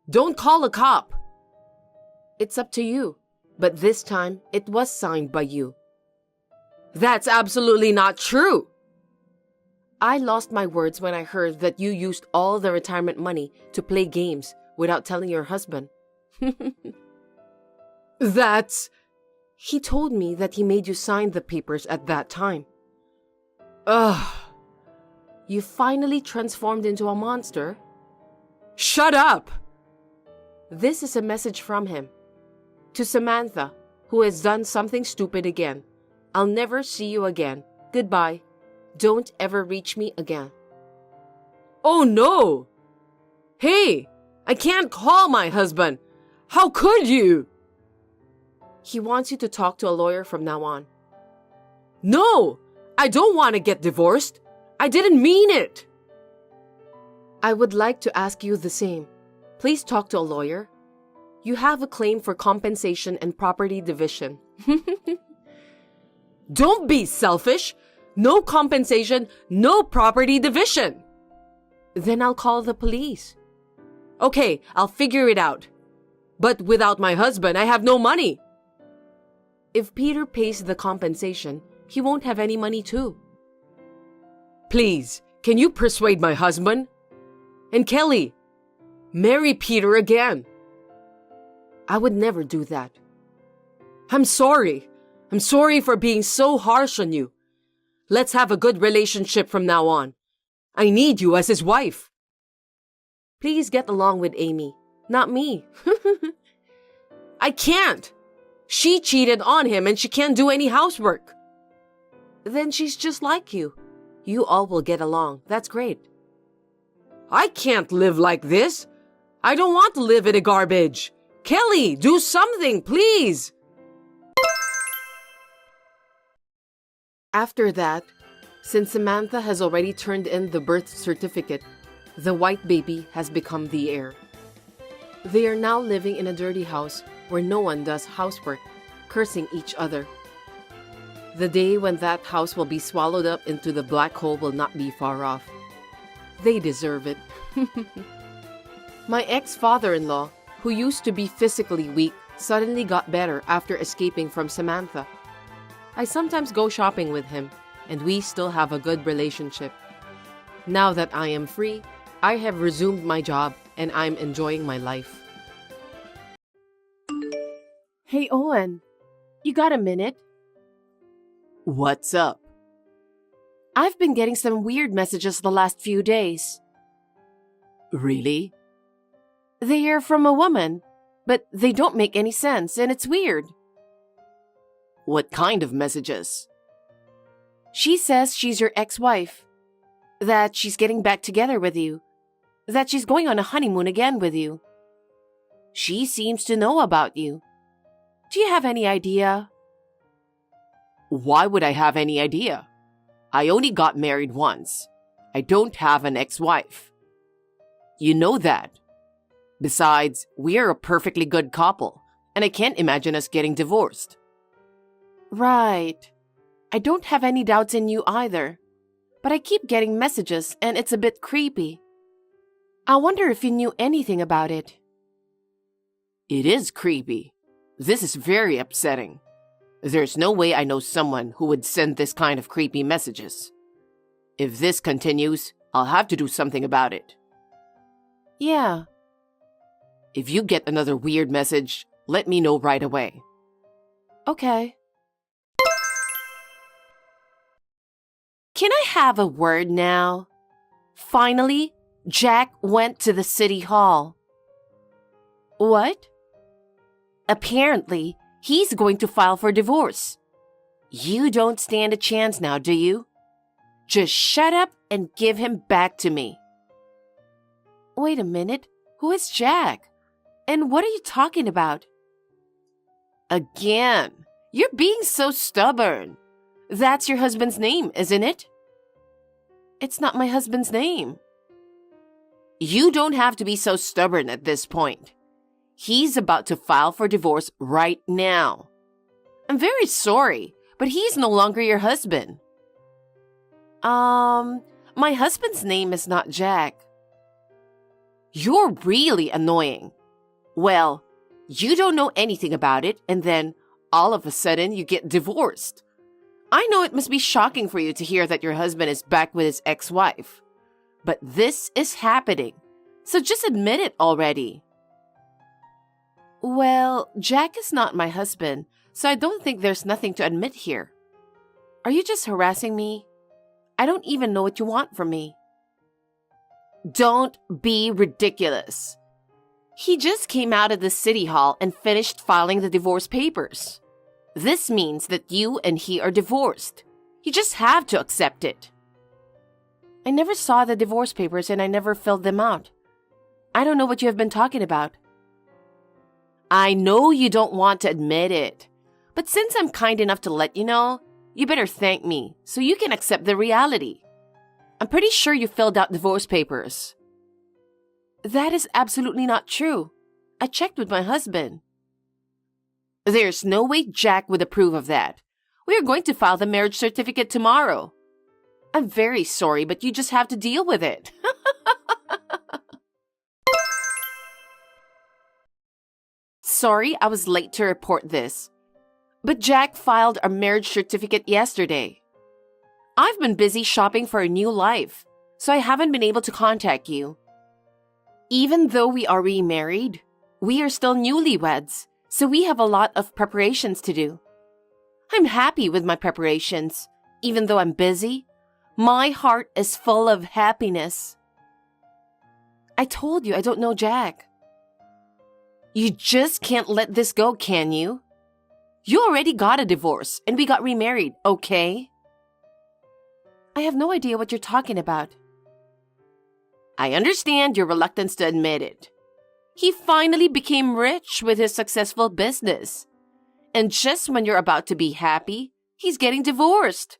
Don't call a cop. It's up to you. But this time, it was signed by you. That's absolutely not true. I lost my words when I heard that you used all the retirement money to play games without telling your husband. That's... He told me that he made you sign the papers at that time. Ugh. You finally transformed into a monster. Shut up! This is a message from him. To Samantha, who has done something stupid again. I'll never see you again. Goodbye. Don't ever reach me again. Oh no! Hey! I can't call my husband! How could you? He wants you to talk to a lawyer from now on. No! I don't want to get divorced. I didn't mean it. I would like to ask you the same. Please talk to a lawyer. You have a claim for compensation and property division. Don't be selfish. No compensation, no property division. Then I'll call the police. Okay, I'll figure it out. But without my husband, I have no money. If Peter pays the compensation, he won't have any money too. Please, can you persuade my husband? And Kelly, marry Peter again. I would never do that. I'm sorry. I'm sorry for being so harsh on you. Let's have a good relationship from now on. I need you as his wife. Please get along with Amy, not me. I can't. She cheated on him and she can't do any housework. Then she's just like you. You all will get along. That's great. I can't live like this. I don't want to live in a garbage. Kelly, do something, please. After that, since Samantha has already turned in the birth certificate, the white baby has become the heir. They are now living in a dirty house where no one does housework, cursing each other. The day when that house will be swallowed up into the black hole will not be far off. They deserve it. My ex-father-in-law, who used to be physically weak, suddenly got better after escaping from Samantha. I sometimes go shopping with him, and we still have a good relationship. Now that I am free, I have resumed my job and I'm enjoying my life. Hey, Owen, you got a minute? What's up? I've been getting some weird messages the last few days. Really? They are from a woman, but they don't make any sense and it's weird. What kind of messages? She says she's your ex-wife, that she's getting back together with you, that she's going on a honeymoon again with you. She seems to know about you. Do you have any idea? Why would I have any idea? I only got married once. I don't have an ex-wife. You know that. Besides, we're a perfectly good couple, and I can't imagine us getting divorced. Right. I don't have any doubts in you either. But I keep getting messages and it's a bit creepy. I wonder if you knew anything about it. It is creepy. This is very upsetting. There's no way I know someone who would send this kind of creepy messages. If this continues, I'll have to do something about it. Yeah. If you get another weird message, let me know right away. Okay. Can I have a word now? Finally, Jack went to the city hall. What? Apparently, he's going to file for divorce. You don't stand a chance now, do you? Just shut up and give him back to me. Wait a minute. Who is Jack? And what are you talking about? Again, you're being so stubborn. That's your husband's name, isn't it? It's not my husband's name. You don't have to be so stubborn at this point. He's about to file for divorce right now. I'm very sorry, but he's no longer your husband. My husband's name is not Jack. You're really annoying. Well, you don't know anything about it, and then all of a sudden you get divorced. I know it must be shocking for you to hear that your husband is back with his ex-wife. But this is happening, so just admit it already. Well, Jack is not my husband, so I don't think there's nothing to admit here. Are you just harassing me? I don't even know what you want from me. Don't be ridiculous. He just came out of the city hall and finished filing the divorce papers. This means that you and he are divorced. You just have to accept it. I never saw the divorce papers and I never filled them out. I don't know what you have been talking about. I know you don't want to admit it, but since I'm kind enough to let you know, you better thank me so you can accept the reality. I'm pretty sure you filled out divorce papers. That is absolutely not true. I checked with my husband. There's no way Jack would approve of that. We are going to file the marriage certificate tomorrow. I'm very sorry, but you just have to deal with it. Sorry, I was late to report this. But Jack filed our marriage certificate yesterday. I've been busy shopping for a new life, so I haven't been able to contact you. Even though we are remarried, we are still newlyweds, so we have a lot of preparations to do. I'm happy with my preparations. Even though I'm busy, my heart is full of happiness. I told you I don't know Jack. You just can't let this go, can you? You already got a divorce and we got remarried, okay? I have no idea what you're talking about. I understand your reluctance to admit it. He finally became rich with his successful business. And just when you're about to be happy, he's getting divorced.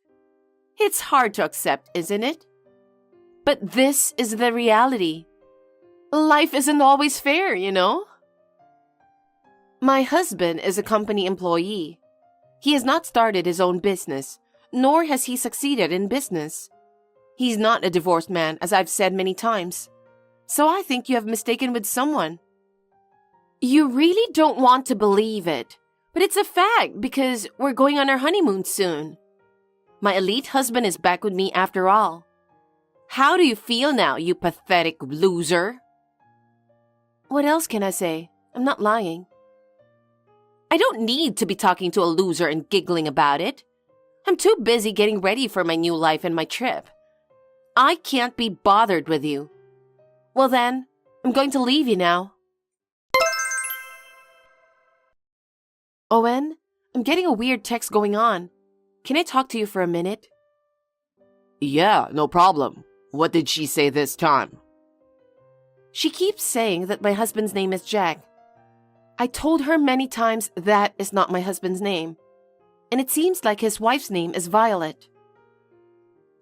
It's hard to accept, isn't it? But this is the reality. Life isn't always fair, you know? My husband is a company employee. He has not started his own business, nor has he succeeded in business. He's not a divorced man, as I've said many times. So I think you have mistaken with someone. You really don't want to believe it, but it's a fact because we're going on our honeymoon soon. My elite husband is back with me after all. How do you feel now, you pathetic loser? What else can I say? I'm not lying. I don't need to be talking to a loser and giggling about it. I'm too busy getting ready for my new life and my trip. I can't be bothered with you. Well then, I'm going to leave you now. Owen, I'm getting a weird text going on. Can I talk to you for a minute? Yeah, no problem. What did she say this time? She keeps saying that my husband's name is Jack. I told her many times that is not my husband's name. And it seems like his wife's name is Violet.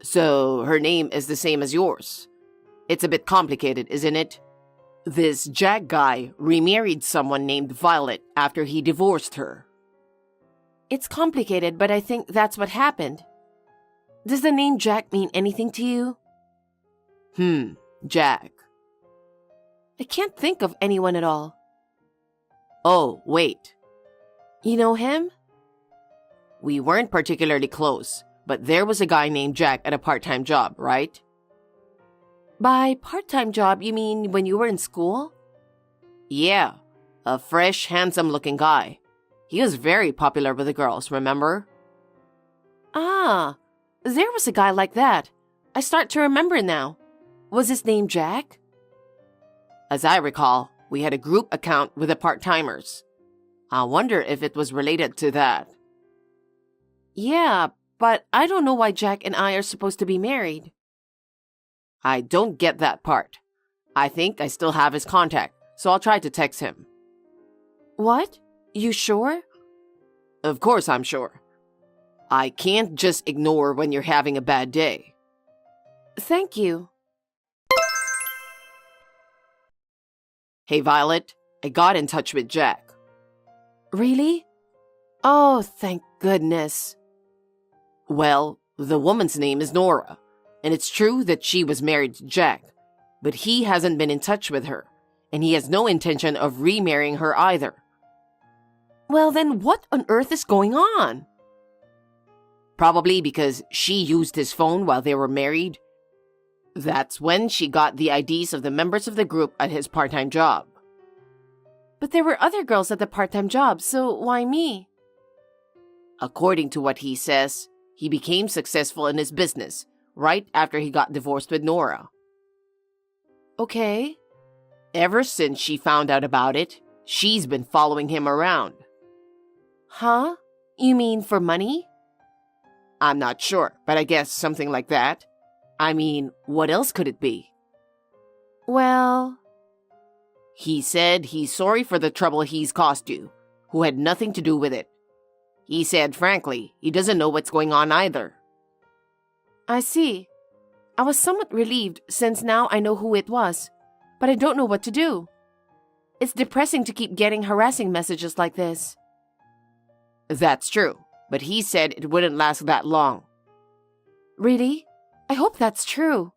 So her name is the same as yours. It's a bit complicated, isn't it? This Jack guy remarried someone named Violet after he divorced her. It's complicated, but I think that's what happened. Does the name Jack mean anything to you? Jack. I can't think of anyone at all. Oh, wait. You know him? We weren't particularly close, but there was a guy named Jack at a part-time job, right? By part-time job, you mean when you were in school? Yeah, a fresh, handsome-looking guy. He was very popular with the girls, remember? Ah, there was a guy like that. I start to remember now. Was his name Jack? As I recall, we had a group account with the part-timers. I wonder if it was related to that. Yeah, but I don't know why Jack and I are supposed to be married. I don't get that part. I think I still have his contact, so I'll try to text him. What? You sure? Of course I'm sure. I can't just ignore when you're having a bad day. Thank you. Hey, Violet, I got in touch with Jack. Really? Oh, thank goodness. Well, the woman's name is Nora, and it's true that she was married to Jack, but he hasn't been in touch with her, and he has no intention of remarrying her either. Well, then what on earth is going on? Probably because she used his phone while they were married. That's when she got the IDs of the members of the group at his part-time job. But there were other girls at the part-time job, so why me? According to what he says, he became successful in his business right after he got divorced with Nora. Okay. Ever since she found out about it, she's been following him around. Huh? You mean for money? I'm not sure, but I guess something like that. I mean, what else could it be? Well... He said he's sorry for the trouble he's caused you, who had nothing to do with it. He said, frankly, he doesn't know what's going on either. I see. I was somewhat relieved since now I know who it was, but I don't know what to do. It's depressing to keep getting harassing messages like this. That's true, but he said it wouldn't last that long. Really? I hope that's true.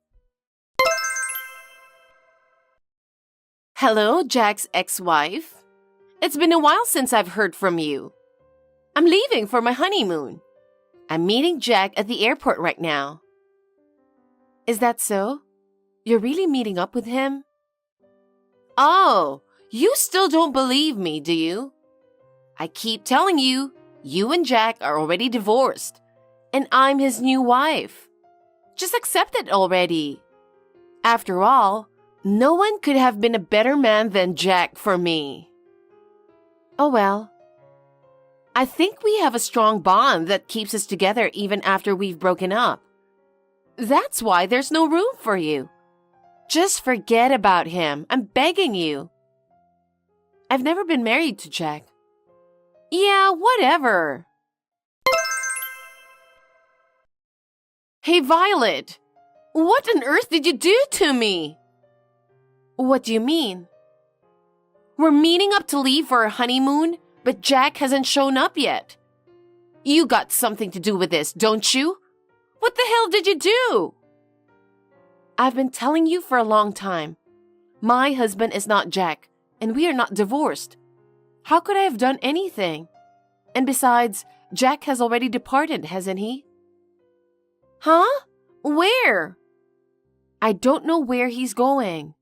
Hello, Jack's ex-wife. It's been a while since I've heard from you. I'm leaving for my honeymoon. I'm meeting Jack at the airport right now. Is that so? You're really meeting up with him? Oh, you still don't believe me, do you? I keep telling you, you and Jack are already divorced, and I'm his new wife. Just accept it already. After all, no one could have been a better man than Jack for me. Oh well. I think we have a strong bond that keeps us together even after we've broken up. That's why there's no room for you. Just forget about him. I'm begging you. I've never been married to Jack. Yeah, whatever. Hey, Violet. What on earth did you do to me? What do you mean? We're meeting up to leave for our honeymoon, but Jack hasn't shown up yet. You got something to do with this, don't you? What the hell did you do? I've been telling you for a long time. My husband is not Jack, and we are not divorced. How could I have done anything? And besides, Jack has already departed, hasn't he? Huh? Where? I don't know where he's going.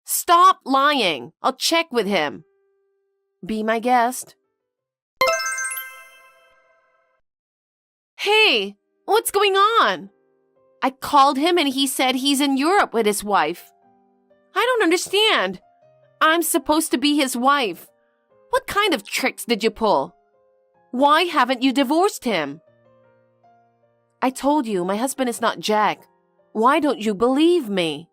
Stop lying. I'll check with him. Be my guest. Hey, what's going on? I called him and he said he's in Europe with his wife. I don't understand. I'm supposed to be his wife. What kind of tricks did you pull? Why haven't you divorced him? I told you my husband is not Jack. Why don't you believe me?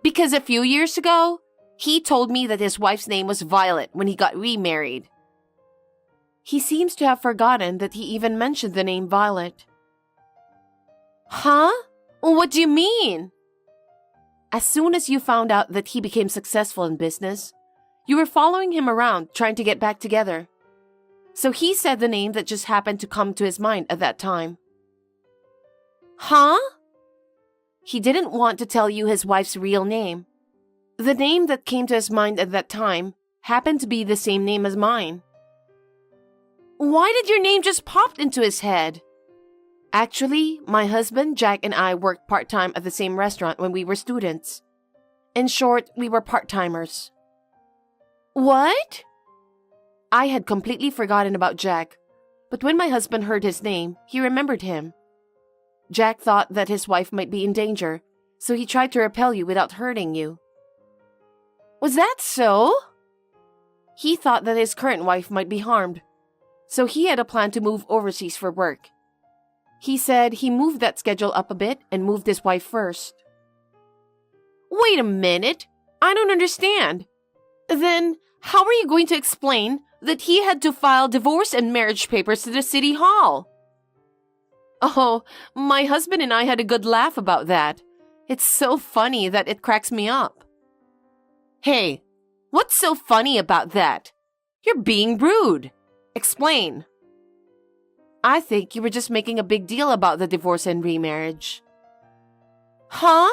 Because a few years ago, he told me that his wife's name was Violet when he got remarried. He seems to have forgotten that he even mentioned the name Violet. Huh? What do you mean? As soon as you found out that he became successful in business, you were following him around trying to get back together. So he said the name that just happened to come to his mind at that time. Huh? He didn't want to tell you his wife's real name. The name that came to his mind at that time happened to be the same name as mine. Why did your name just pop into his head? Actually, my husband, Jack, and I worked part-time at the same restaurant when we were students. In short, we were part-timers. What? I had completely forgotten about Jack, but when my husband heard his name, he remembered him. Jack thought that his wife might be in danger, so he tried to repel you without hurting you. Was that so? He thought that his current wife might be harmed, so he had a plan to move overseas for work. He said he moved that schedule up a bit and moved his wife first. Wait a minute, I don't understand. Then, how are you going to explain that he had to file divorce and marriage papers to the city hall? Oh, my husband and I had a good laugh about that. It's so funny that it cracks me up. Hey, what's so funny about that? You're being rude. Explain. I think you were just making a big deal about the divorce and remarriage. Huh?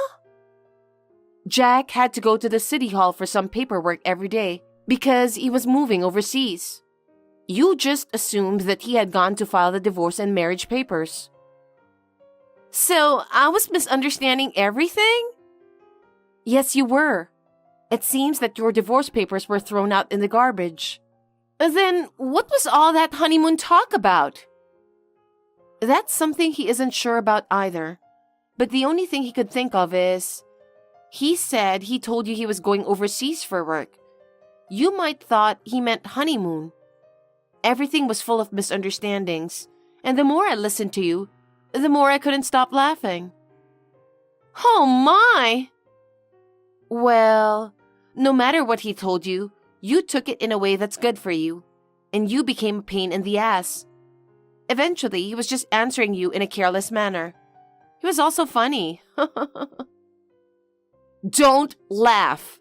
Jack had to go to the city hall for some paperwork every day because he was moving overseas. You just assumed that he had gone to file the divorce and marriage papers. So, I was misunderstanding everything? Yes, you were. It seems that your divorce papers were thrown out in the garbage. Then, what was all that honeymoon talk about? That's something he isn't sure about either. But the only thing he could think of is, he said he told you he was going overseas for work. You might thought he meant honeymoon. Everything was full of misunderstandings, and the more I listened to you, the more I couldn't stop laughing. Oh my! Well, no matter what he told you, you took it in a way that's good for you, and you became a pain in the ass. Eventually, he was just answering you in a careless manner. He was also funny. Don't laugh.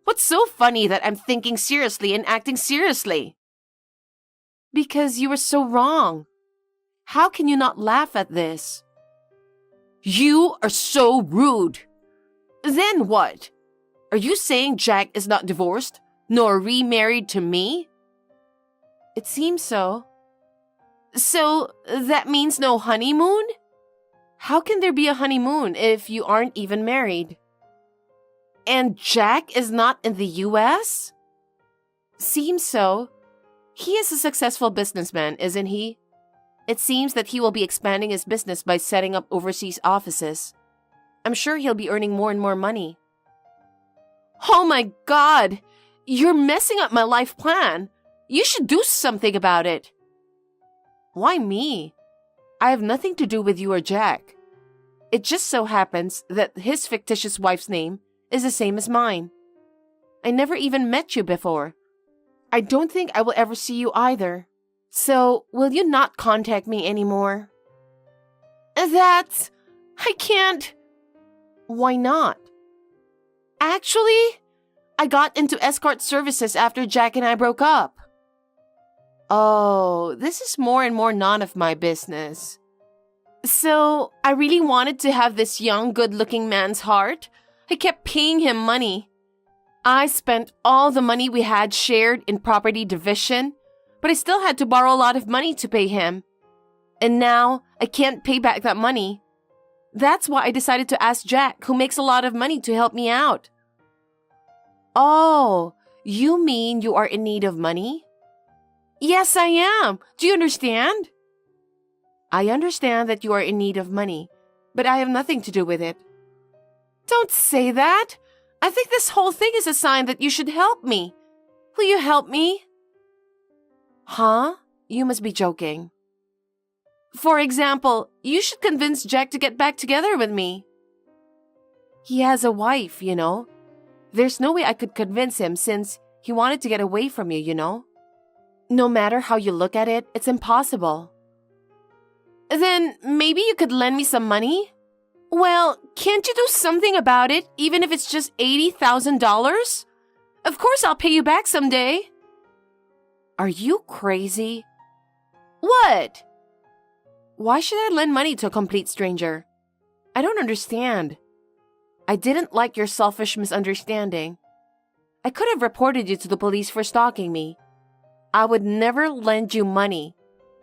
What's so funny that I'm thinking seriously and acting seriously? Because you were so wrong. How can you not laugh at this? You are so rude. Then what? Are you saying Jack is not divorced, nor remarried to me? It seems so. So, that means no honeymoon? How can there be a honeymoon if you aren't even married? And Jack is not in the US? Seems so. He is a successful businessman, isn't he? It seems that he will be expanding his business by setting up overseas offices. I'm sure he'll be earning more and more money. Oh my God! You're messing up my life plan. You should do something about it. Why me? I have nothing to do with you or Jack. It just so happens that his fictitious wife's name is the same as mine. I never even met you before. I don't think I will ever see you either. So, will you not contact me anymore? I can't. Why not? Actually, I got into escort services after Jack and I broke up. Oh, this is more and more none of my business. So, I really wanted to have this young, good-looking man's heart. I kept paying him money. I spent all the money we had shared in property division, but I still had to borrow a lot of money to pay him. And now, I can't pay back that money. That's why I decided to ask Jack, who makes a lot of money, to help me out. Oh, you mean you are in need of money? Yes, I am. Do you understand? I understand that you are in need of money, but I have nothing to do with it. Don't say that. I think this whole thing is a sign that you should help me. Will you help me? Huh? You must be joking. For example, you should convince Jack to get back together with me. He has a wife, you know. There's no way I could convince him since he wanted to get away from you, you know. No matter how you look at it, it's impossible. Then maybe you could lend me some money? Well, can't you do something about it, even if it's just $80,000? Of course I'll pay you back someday. Are you crazy? What? Why should I lend money to a complete stranger? I don't understand. I didn't like your selfish misunderstanding. I could have reported you to the police for stalking me. I would never lend you money.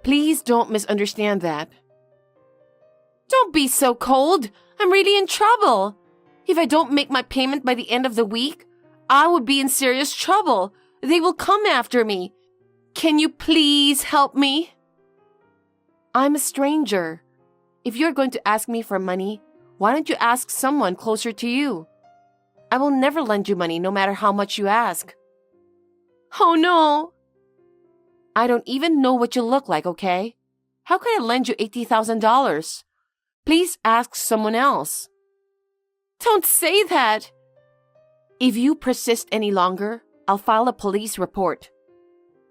Please don't misunderstand that. Don't be so cold. I'm really in trouble. If I don't make my payment by the end of the week, I would be in serious trouble. They will come after me. Can you please help me? I'm a stranger. If you're going to ask me for money, why don't you ask someone closer to you? I will never lend you money no matter how much you ask. Oh no! I don't even know what you look like, okay? How can I lend you $80,000? Please ask someone else. Don't say that! If you persist any longer, I'll file a police report.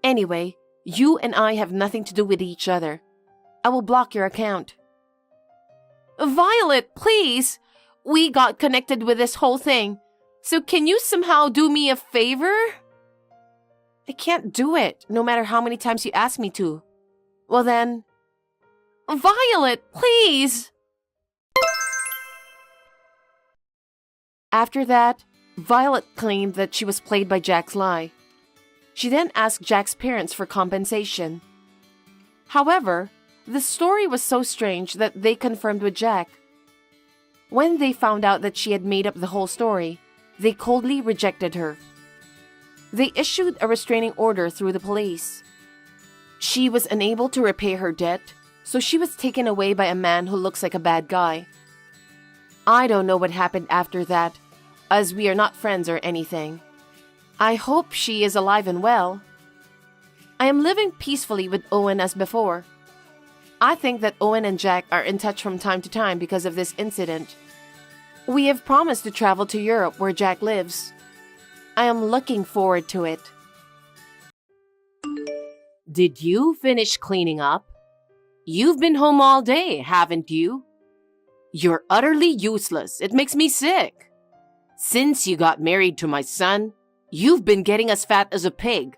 Anyway, you and I have nothing to do with each other. I will block your account. Violet, please! We got connected with this whole thing. So can you somehow do me a favor? I can't do it, no matter how many times you ask me to. Well then... Violet, please! After that, Violet claimed that she was played by Jack's lie. She then asked Jack's parents for compensation. However, the story was so strange that they confirmed with Jack. When they found out that she had made up the whole story, they coldly rejected her. They issued a restraining order through the police. She was unable to repay her debt, so she was taken away by a man who looks like a bad guy. I don't know what happened after that, as we are not friends or anything. I hope she is alive and well. I am living peacefully with Owen as before. I think that Owen and Jack are in touch from time to time because of this incident. We have promised to travel to Europe where Jack lives. I am looking forward to it. Did you finish cleaning up? You've been home all day, haven't you? You're utterly useless. It makes me sick. Since you got married to my son, you've been getting as fat as a pig.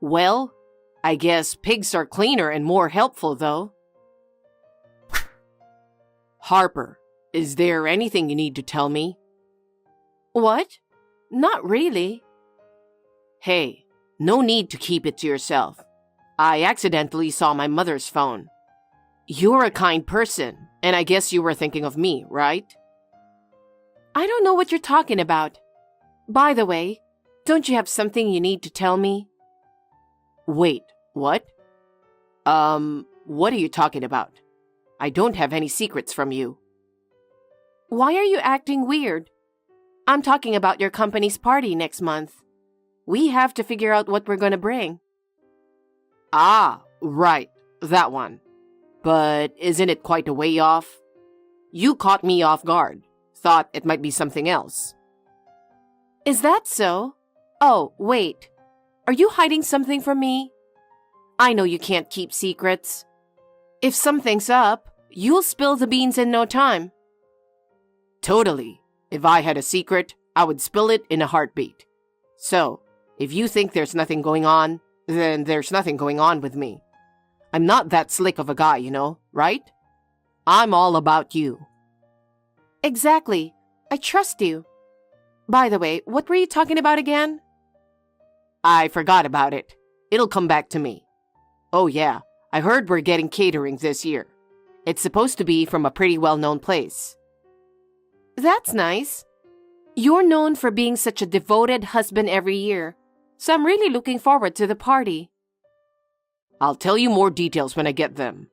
Well, I guess pigs are cleaner and more helpful, though. Harper, is there anything you need to tell me? What? Not really. Hey, no need to keep it to yourself. I accidentally saw my mother's phone. You're a kind person, and I guess you were thinking of me, right? I don't know what you're talking about. By the way, don't you have something you need to tell me? Wait, what? What are you talking about? I don't have any secrets from you. Why are you acting weird? I'm talking about your company's party next month. We have to figure out what we're going to bring. Ah, right, that one. But isn't it quite a way off? You caught me off guard. Thought it might be something else. Is that so? Oh, wait. Are you hiding something from me? I know you can't keep secrets. If something's up, you'll spill the beans in no time. Totally. If I had a secret, I would spill it in a heartbeat. So, if you think there's nothing going on, then there's nothing going on with me. I'm not that slick of a guy, you know, right? I'm all about you. Exactly. I trust you. By the way, what were you talking about again? I forgot about it. It'll come back to me. Oh yeah, I heard we're getting catering this year. It's supposed to be from a pretty well-known place. That's nice. You're known for being such a devoted husband every year, so I'm really looking forward to the party. I'll tell you more details when I get them.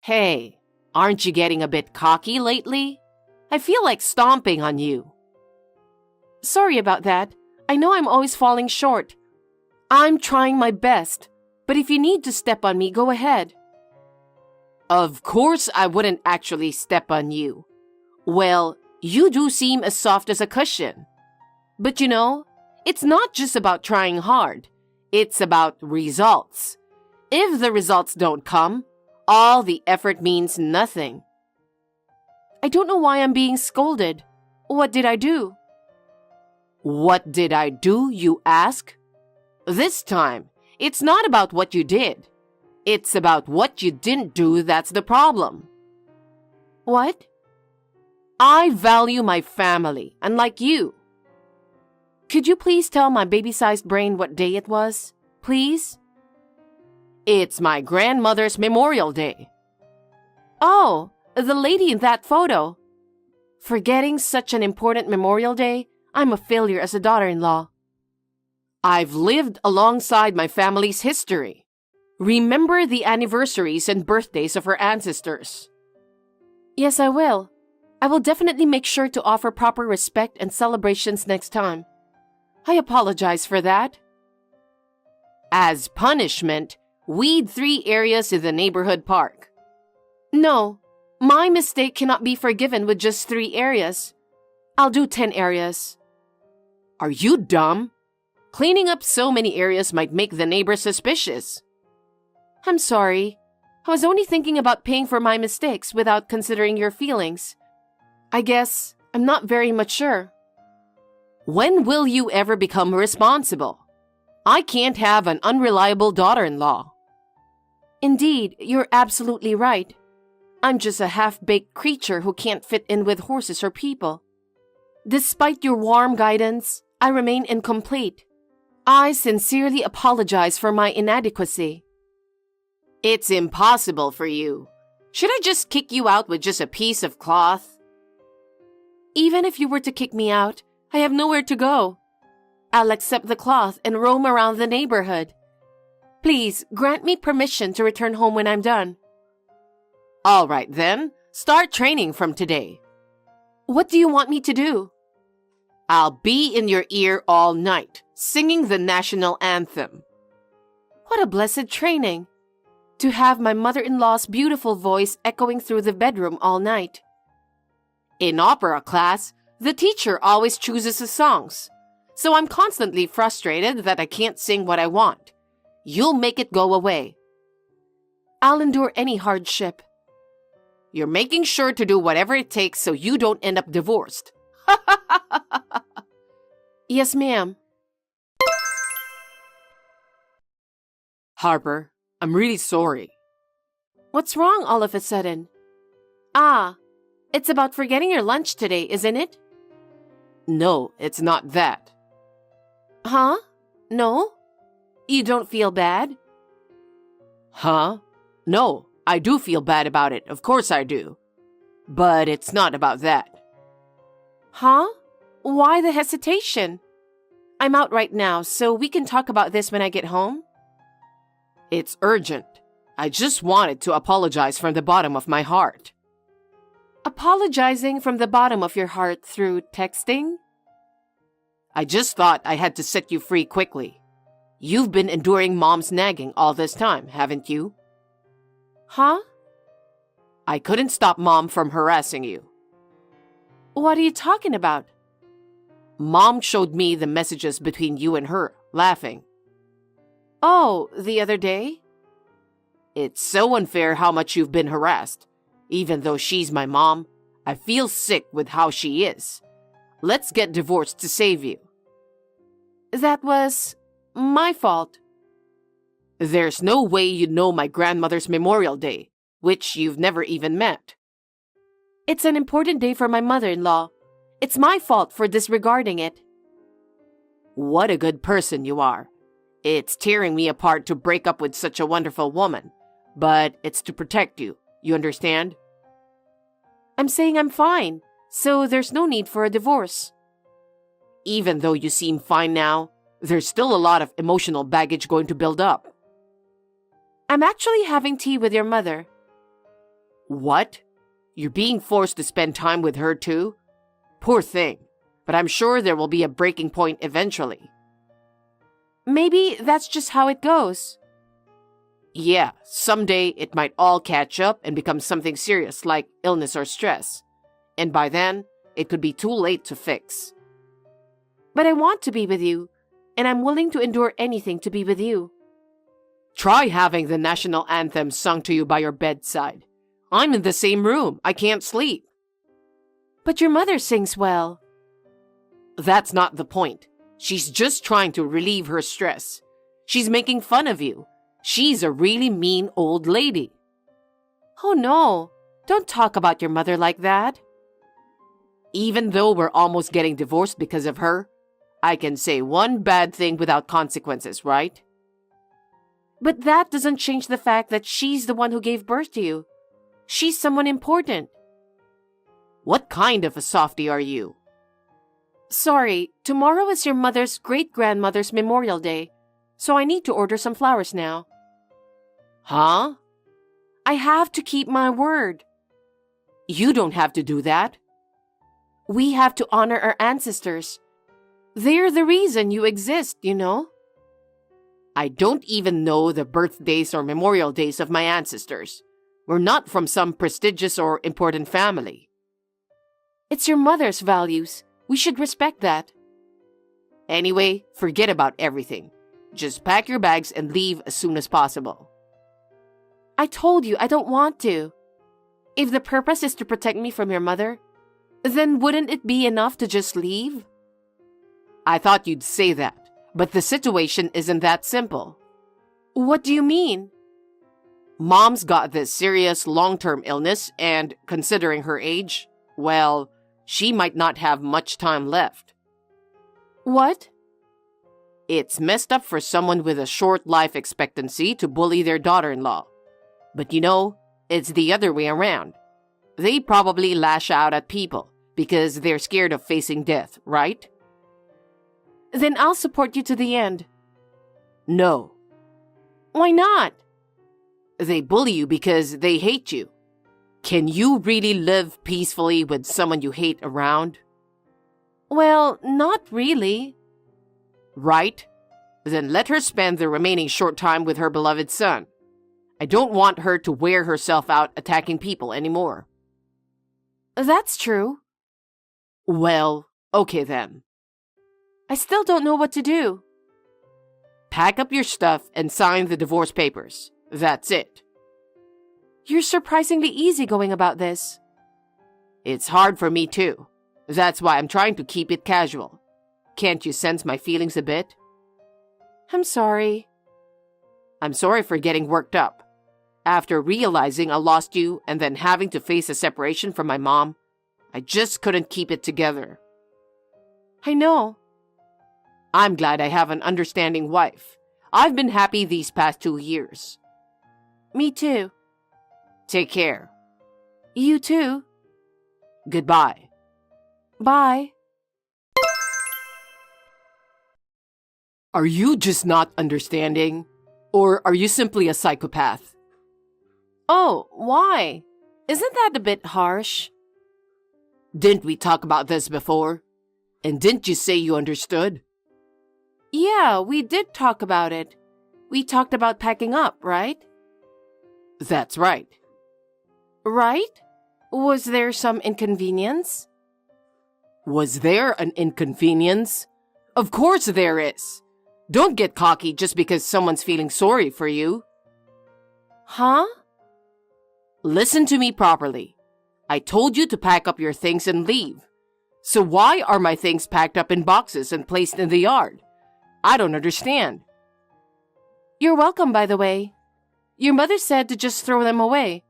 Hey, aren't you getting a bit cocky lately? I feel like stomping on you. Sorry about that. I know I'm always falling short. I'm trying my best, but if you need to step on me, go ahead. Of course I wouldn't actually step on you. Well, you do seem as soft as a cushion. But you know, it's not just about trying hard. It's about results. If the results don't come, all the effort means nothing. I don't know why I'm being scolded. What did I do? What did I do, you ask? This time, it's not about what you did. It's about what you didn't do that's the problem. What? I value my family, unlike you. Could you please tell my baby-sized brain what day it was? Please? It's my grandmother's Memorial Day. Oh, the lady in that photo. Forgetting such an important Memorial Day, I'm a failure as a daughter-in-law. I've lived alongside my family's history. Remember the anniversaries and birthdays of our ancestors. Yes, I will. I will definitely make sure to offer proper respect and celebrations next time. I apologize for that. As punishment, weed 3 areas in the neighborhood park. No, my mistake cannot be forgiven with just 3 areas. I'll do 10 areas. Are you dumb? Cleaning up so many areas might make the neighbors suspicious. I'm sorry. I was only thinking about paying for my mistakes without considering your feelings. I guess I'm not very mature. When will you ever become responsible? I can't have an unreliable daughter-in-law. Indeed, you're absolutely right. I'm just a half-baked creature who can't fit in with horses or people. Despite your warm guidance, I remain incomplete. I sincerely apologize for my inadequacy. It's impossible for you. Should I just kick you out with just a piece of cloth? Even if you were to kick me out, I have nowhere to go. I'll accept the cloth and roam around the neighborhood. Please grant me permission to return home when I'm done. All right then, start training from today. What do you want me to do? I'll be in your ear all night, singing the national anthem. What a blessed training! To have my mother-in-law's beautiful voice echoing through the bedroom all night. In opera class, the teacher always chooses the songs, so I'm constantly frustrated that I can't sing what I want. You'll make it go away. I'll endure any hardship. You're making sure to do whatever it takes so you don't end up divorced. Yes, ma'am. Harper, I'm really sorry. What's wrong all of a sudden? Ah, it's about forgetting your lunch today, isn't it? No, it's not that. Huh? No? You don't feel bad? Huh? No, I do feel bad about it. Of course I do. But it's not about that. Huh? Why the hesitation? I'm out right now, so we can talk about this when I get home. It's urgent. I just wanted to apologize from the bottom of my heart. Apologizing from the bottom of your heart through texting? I just thought I had to set you free quickly. You've been enduring Mom's nagging all this time, haven't you? Huh? I couldn't stop Mom from harassing you. What are you talking about? Mom showed me the messages between you and her, laughing. Oh, the other day? It's so unfair how much you've been harassed. Even though she's my mom, I feel sick with how she is. Let's get divorced to save you. That was my fault. There's no way you'd know my grandmother's Memorial Day, which you've never even met. It's an important day for my mother-in-law. It's my fault for disregarding it. What a good person you are. It's tearing me apart to break up with such a wonderful woman, but it's to protect you. You understand? I'm saying I'm fine, so there's no need for a divorce. Even though you seem fine now, there's still a lot of emotional baggage going to build up. I'm actually having tea with your mother. What? You're being forced to spend time with her too? Poor thing, but I'm sure there will be a breaking point eventually. Maybe that's just how it goes. Yeah, someday it might all catch up and become something serious like illness or stress. And by then, it could be too late to fix. But I want to be with you, and I'm willing to endure anything to be with you. Try having the national anthem sung to you by your bedside. I'm in the same room. I can't sleep. But your mother sings well. That's not the point. She's just trying to relieve her stress. She's making fun of you. She's a really mean old lady. Oh no, don't talk about your mother like that. Even though we're almost getting divorced because of her, I can say one bad thing without consequences, right? But that doesn't change the fact that she's the one who gave birth to you. She's someone important. What kind of a softie are you? Sorry, tomorrow is your mother's great-grandmother's Memorial Day, so I need to order some flowers now. Huh? I have to keep my word. You don't have to do that. We have to honor our ancestors. They're the reason you exist, you know? I don't even know the birthdays or memorial days of my ancestors. We're not from some prestigious or important family. It's your mother's values. We should respect that. Anyway, forget about everything. Just pack your bags and leave as soon as possible. I told you I don't want to. If the purpose is to protect me from your mother, then wouldn't it be enough to just leave? I thought you'd say that, but the situation isn't that simple. What do you mean? Mom's got this serious long-term illness, and considering her age, well, she might not have much time left. What? It's messed up for someone with a short life expectancy to bully their daughter-in-law. But you know, it's the other way around. They probably lash out at people because they're scared of facing death, right? Then I'll support you to the end. No. Why not? They bully you because they hate you. Can you really live peacefully with someone you hate around? Well, not really. Right? Then let her spend the remaining short time with her beloved son. I don't want her to wear herself out attacking people anymore. That's true. Well, okay then. I still don't know what to do. Pack up your stuff and sign the divorce papers. That's it. You're surprisingly easygoing about this. It's hard for me too. That's why I'm trying to keep it casual. Can't you sense my feelings a bit? I'm sorry. I'm sorry for getting worked up. After realizing I lost you and then having to face a separation from my mom, I just couldn't keep it together. I know. I'm glad I have an understanding wife. I've been happy these past 2 years. Me too. Take care. You too. Goodbye. Bye. Are you just not understanding? Or are you simply a psychopath? Oh, why? Isn't that a bit harsh? Didn't we talk about this before? And didn't you say you understood? Yeah, we did talk about it. We talked about packing up, right? That's right. Right? Was there some inconvenience? Was there an inconvenience? Of course there is. Don't get cocky just because someone's feeling sorry for you. Huh? Listen to me properly. I told you to pack up your things and leave. So why are my things packed up in boxes and placed in the yard? I don't understand. You're welcome, by the way. Your mother said to just throw them away.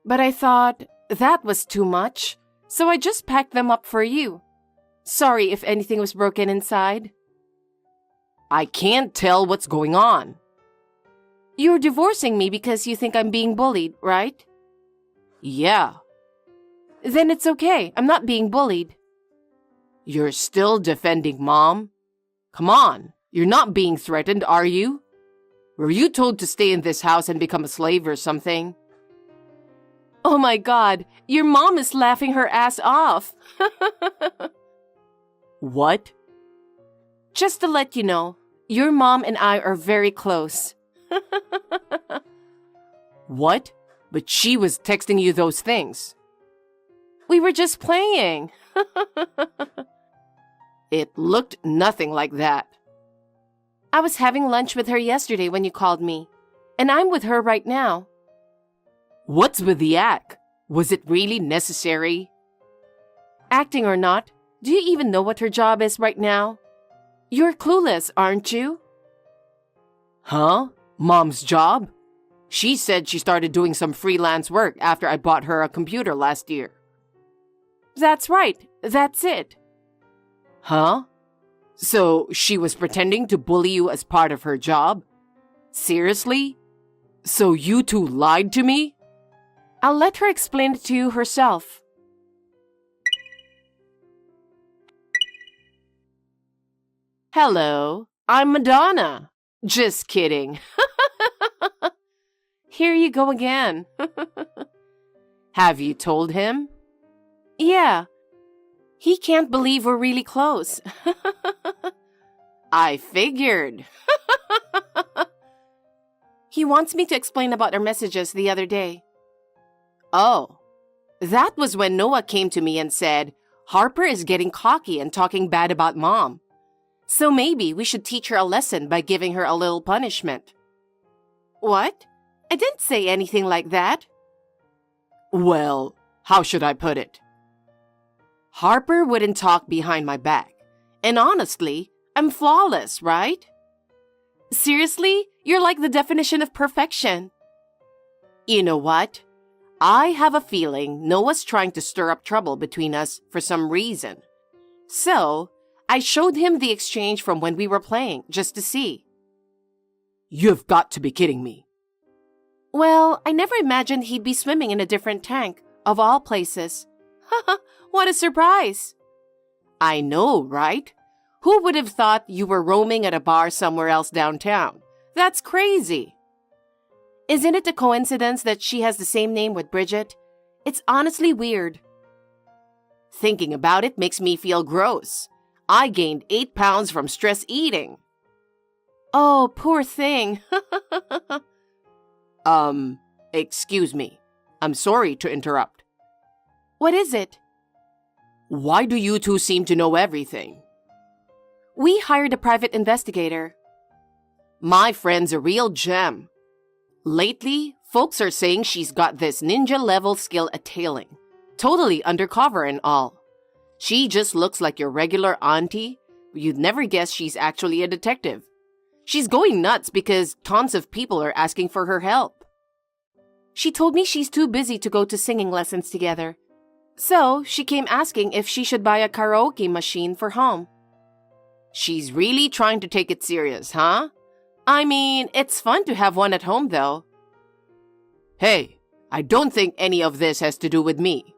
But I thought that was too much, so I just packed them up for you. Sorry if anything was broken inside. I can't tell what's going on. You're divorcing me because you think I'm being bullied, right? Yeah. Then it's okay. I'm not being bullied. You're still defending Mom? Come on. You're not being threatened, are you? Were you told to stay in this house and become a slave or something? Oh my God, your mom is laughing her ass off. What? Just to let you know, your mom and I are very close. What? But she was texting you those things. We were just playing. It looked nothing like that. I was having lunch with her yesterday when you called me, and I'm with her right now. What's with the act? Was it really necessary? Acting or not, do you even know what her job is right now? You're clueless, aren't you? Huh? Mom's job? She said she started doing some freelance work after I bought her a computer last year. That's right. That's it. Huh? So she was pretending to bully you as part of her job? Seriously? So you two lied to me? I'll let her explain it to you herself. Hello, I'm Madonna. Just kidding. Here you go again. Have you told him? Yeah. He can't believe we're really close. I figured. He wants me to explain about our messages the other day. Oh, that was when Noah came to me and said, Harper is getting cocky and talking bad about Mom. So maybe we should teach her a lesson by giving her a little punishment. What? I didn't say anything like that. Well, how should I put it? Harper wouldn't talk behind my back. And honestly, I'm flawless, right? Seriously, you're like the definition of perfection. You know what? I have a feeling Noah's trying to stir up trouble between us for some reason. So, I showed him the exchange from when we were playing, just to see. You've got to be kidding me. Well, I never imagined he'd be swimming in a different tank, of all places. Haha, what a surprise! I know, right? Who would have thought you were roaming at a bar somewhere else downtown? That's crazy. Isn't it a coincidence that she has the same name with Bridget? It's honestly weird. Thinking about it makes me feel gross. I gained 8 pounds from stress eating. Oh, poor thing. Excuse me. I'm sorry to interrupt. What is it? Why do you two seem to know everything? We hired a private investigator. My friend's a real gem. Lately, folks are saying she's got this ninja-level skill at tailing. Totally undercover and all. She just looks like your regular auntie. You'd never guess she's actually a detective. She's going nuts because tons of people are asking for her help. She told me she's too busy to go to singing lessons together. So, she came asking if she should buy a karaoke machine for home. She's really trying to take it serious, huh? I mean, it's fun to have one at home, though. Hey, I don't think any of this has to do with me.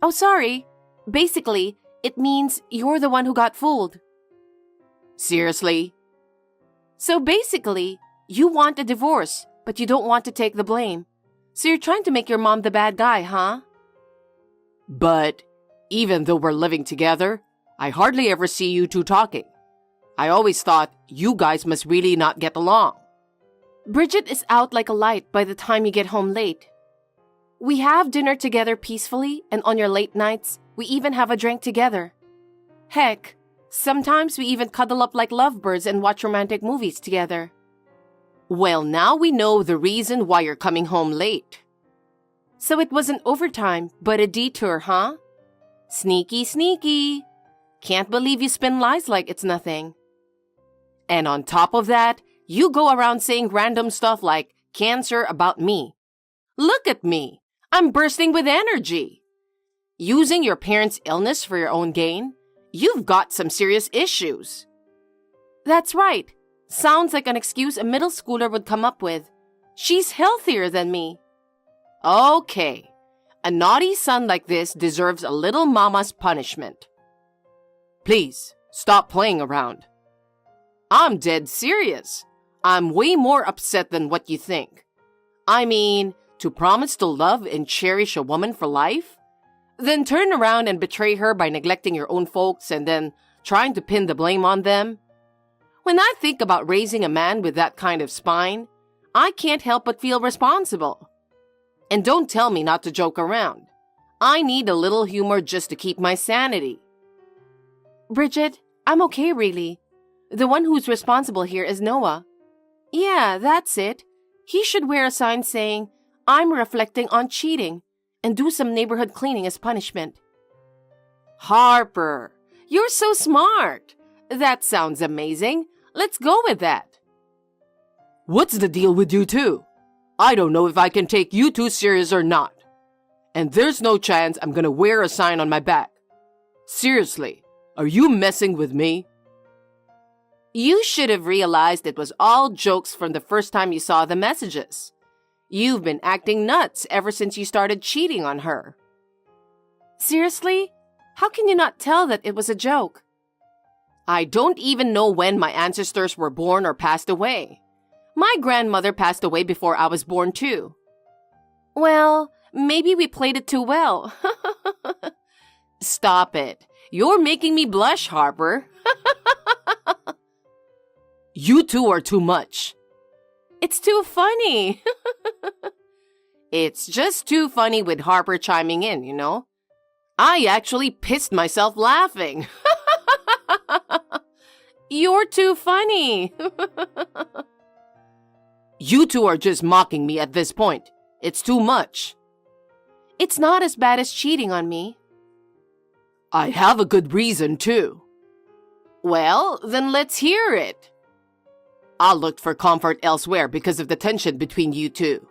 Oh, sorry. Basically, it means you're the one who got fooled. Seriously? So basically, you want a divorce, but you don't want to take the blame. So you're trying to make your mom the bad guy, huh? But even though we're living together, I hardly ever see you two talking. I always thought you guys must really not get along. Bridget is out like a light by the time you get home late. We have dinner together peacefully, and on your late nights, we even have a drink together. Heck, sometimes we even cuddle up like lovebirds and watch romantic movies together. Well, now we know the reason why you're coming home late. So it wasn't overtime, but a detour, huh? Sneaky, sneaky. Can't believe you spin lies like it's nothing. And on top of that, you go around saying random stuff like cancer about me. Look at me. I'm bursting with energy. Using your parents' illness for your own gain? You've got some serious issues. That's right. Sounds like an excuse a middle schooler would come up with. She's healthier than me. Okay. A naughty son like this deserves a little mama's punishment. Please, stop playing around. I'm dead serious. I'm way more upset than what you think. I mean, to promise to love and cherish a woman for life? Then turn around and betray her by neglecting your own folks and then trying to pin the blame on them? When I think about raising a man with that kind of spine, I can't help but feel responsible. And don't tell me not to joke around. I need a little humor just to keep my sanity. Bridget, I'm okay really. The one who's responsible here is Noah. Yeah, that's it. He should wear a sign saying, I'm reflecting on cheating, and do some neighborhood cleaning as punishment. Harper, you're so smart. That sounds amazing. Let's go with that. What's the deal with you two? I don't know if I can take you two serious or not. And there's no chance I'm gonna wear a sign on my back. Seriously, are you messing with me? You should have realized it was all jokes from the first time you saw the messages. You've been acting nuts ever since you started cheating on her. Seriously? How can you not tell that it was a joke? I don't even know when my ancestors were born or passed away. My grandmother passed away before I was born too. Well, maybe we played it too well. Stop it. You're making me blush, Harper. You two are too much. It's too funny. It's just too funny with Harper chiming in, you know? I actually pissed myself laughing. You're too funny. You two are just mocking me at this point. It's too much. It's not as bad as cheating on me. I have a good reason, too. Well, then let's hear it. I looked for comfort elsewhere because of the tension between you two.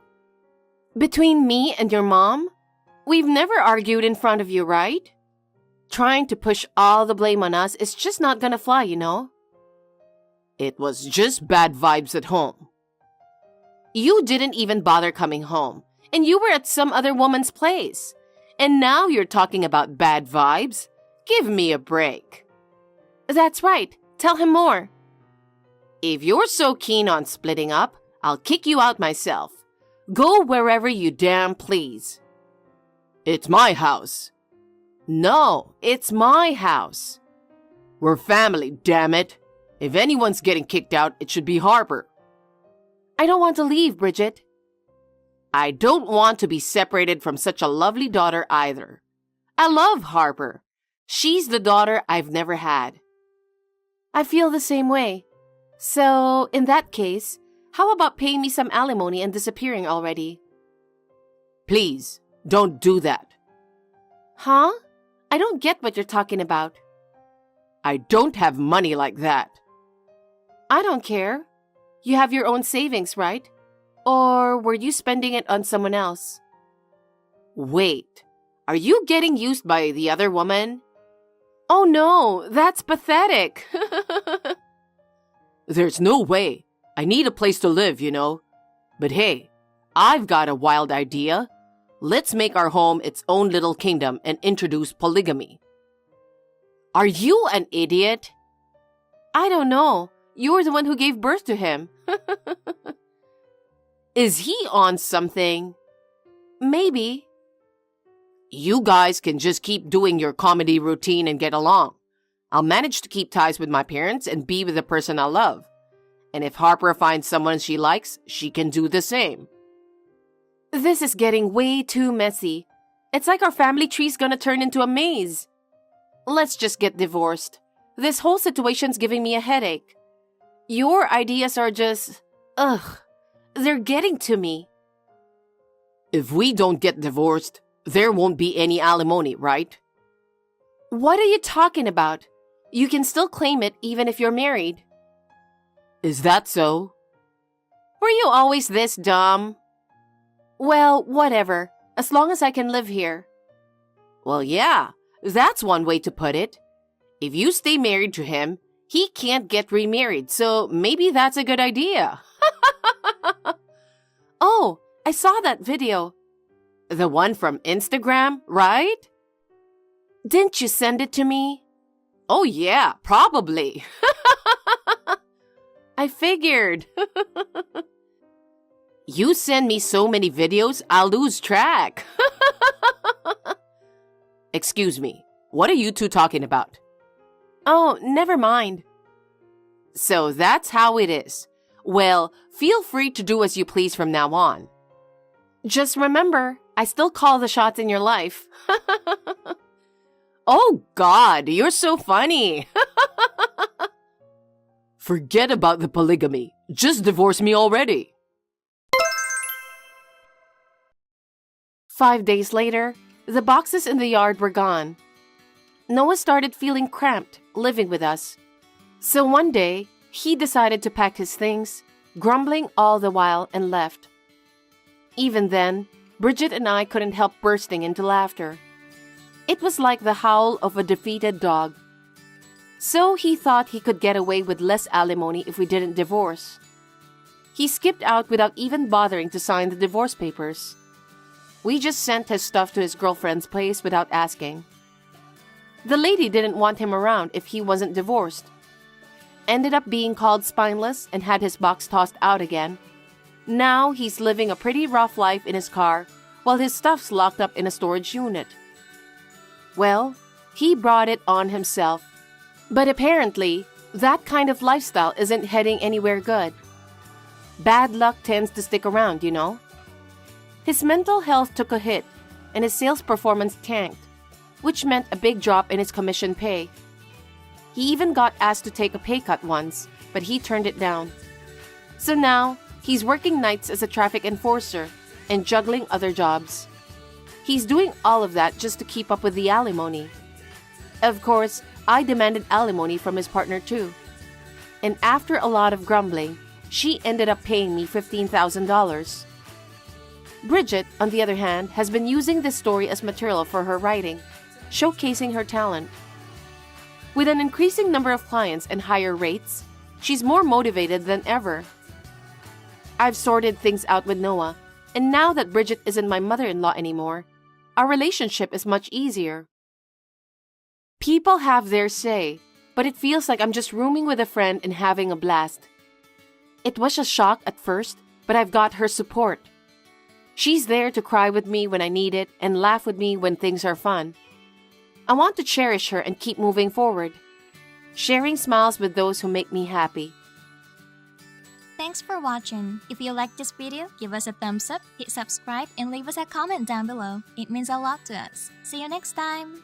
Between me and your mom? We've never argued in front of you, right? Trying to push all the blame on us is just not gonna fly, you know? It was just bad vibes at home. You didn't even bother coming home, and you were at some other woman's place. And now you're talking about bad vibes? Give me a break. That's right. Tell him more. If you're so keen on splitting up, I'll kick you out myself. Go wherever you damn please. It's my house. No, it's my house. We're family, damn it. If anyone's getting kicked out, it should be Harper. I don't want to leave, Bridget. I don't want to be separated from such a lovely daughter either. I love Harper. She's the daughter I've never had. I feel the same way. So, in that case, how about paying me some alimony and disappearing already? Please, don't do that. Huh? I don't get what you're talking about. I don't have money like that. I don't care. You have your own savings, right? Or were you spending it on someone else? Wait, are you getting used by the other woman? Oh no, that's pathetic. There's no way. I need a place to live, you know. But hey, I've got a wild idea. Let's make our home its own little kingdom and introduce polygamy. Are you an idiot? I don't know. You're the one who gave birth to him. Is he on something? Maybe. You guys can just keep doing your comedy routine and get along. I'll manage to keep ties with my parents and be with the person I love. And if Harper finds someone she likes, she can do the same. This is getting way too messy. It's like our family tree's gonna turn into a maze. Let's just get divorced. This whole situation's giving me a headache. Your ideas are just... ugh. They're getting to me. If we don't get divorced, there won't be any alimony, right? What are you talking about? You can still claim it even if you're married. Is that so? Were you always this dumb? Well, whatever. As long as I can live here. Well, yeah. That's one way to put it. If you stay married to him, he can't get remarried, so maybe that's a good idea. Oh, I saw that video. The one from Instagram, right? Didn't you send it to me? Oh yeah, probably. I figured. You send me so many videos, I'll lose track. Excuse me, what are you two talking about? Oh, never mind. So that's how it is. Well, feel free to do as you please from now on. Just remember, I still call the shots in your life. Oh God, you're so funny. Forget about the polygamy. Just divorce me already. 5 days later, the boxes in the yard were gone. Noah started feeling cramped living with us. So one day, he decided to pack his things, grumbling all the while, and left. Even then, Bridget and I couldn't help bursting into laughter. It was like the howl of a defeated dog. So he thought he could get away with less alimony if we didn't divorce. He skipped out without even bothering to sign the divorce papers. We just sent his stuff to his girlfriend's place without asking. The lady didn't want him around if he wasn't divorced. Ended up being called spineless and had his box tossed out again. Now he's living a pretty rough life in his car while his stuff's locked up in a storage unit. Well, he brought it on himself. But apparently, that kind of lifestyle isn't heading anywhere good. Bad luck tends to stick around, you know. His mental health took a hit, and his sales performance tanked, which meant a big drop in his commission pay. He even got asked to take a pay cut once, but he turned it down. So now, he's working nights as a traffic enforcer and juggling other jobs. He's doing all of that just to keep up with the alimony. Of course, I demanded alimony from his partner too. And after a lot of grumbling, she ended up paying me $15,000. Bridget, on the other hand, has been using this story as material for her writing, showcasing her talent. With an increasing number of clients and higher rates, she's more motivated than ever. I've sorted things out with Noah, and now that Bridget isn't my mother-in-law anymore, our relationship is much easier. People have their say, but it feels like I'm just rooming with a friend and having a blast. It was a shock at first, but I've got her support. She's there to cry with me when I need it and laugh with me when things are fun. I want to cherish her and keep moving forward, sharing smiles with those who make me happy. Thanks for watching. If you like this video, give us a thumbs up, hit subscribe, and leave us a comment down below. It means a lot to us. See you next time!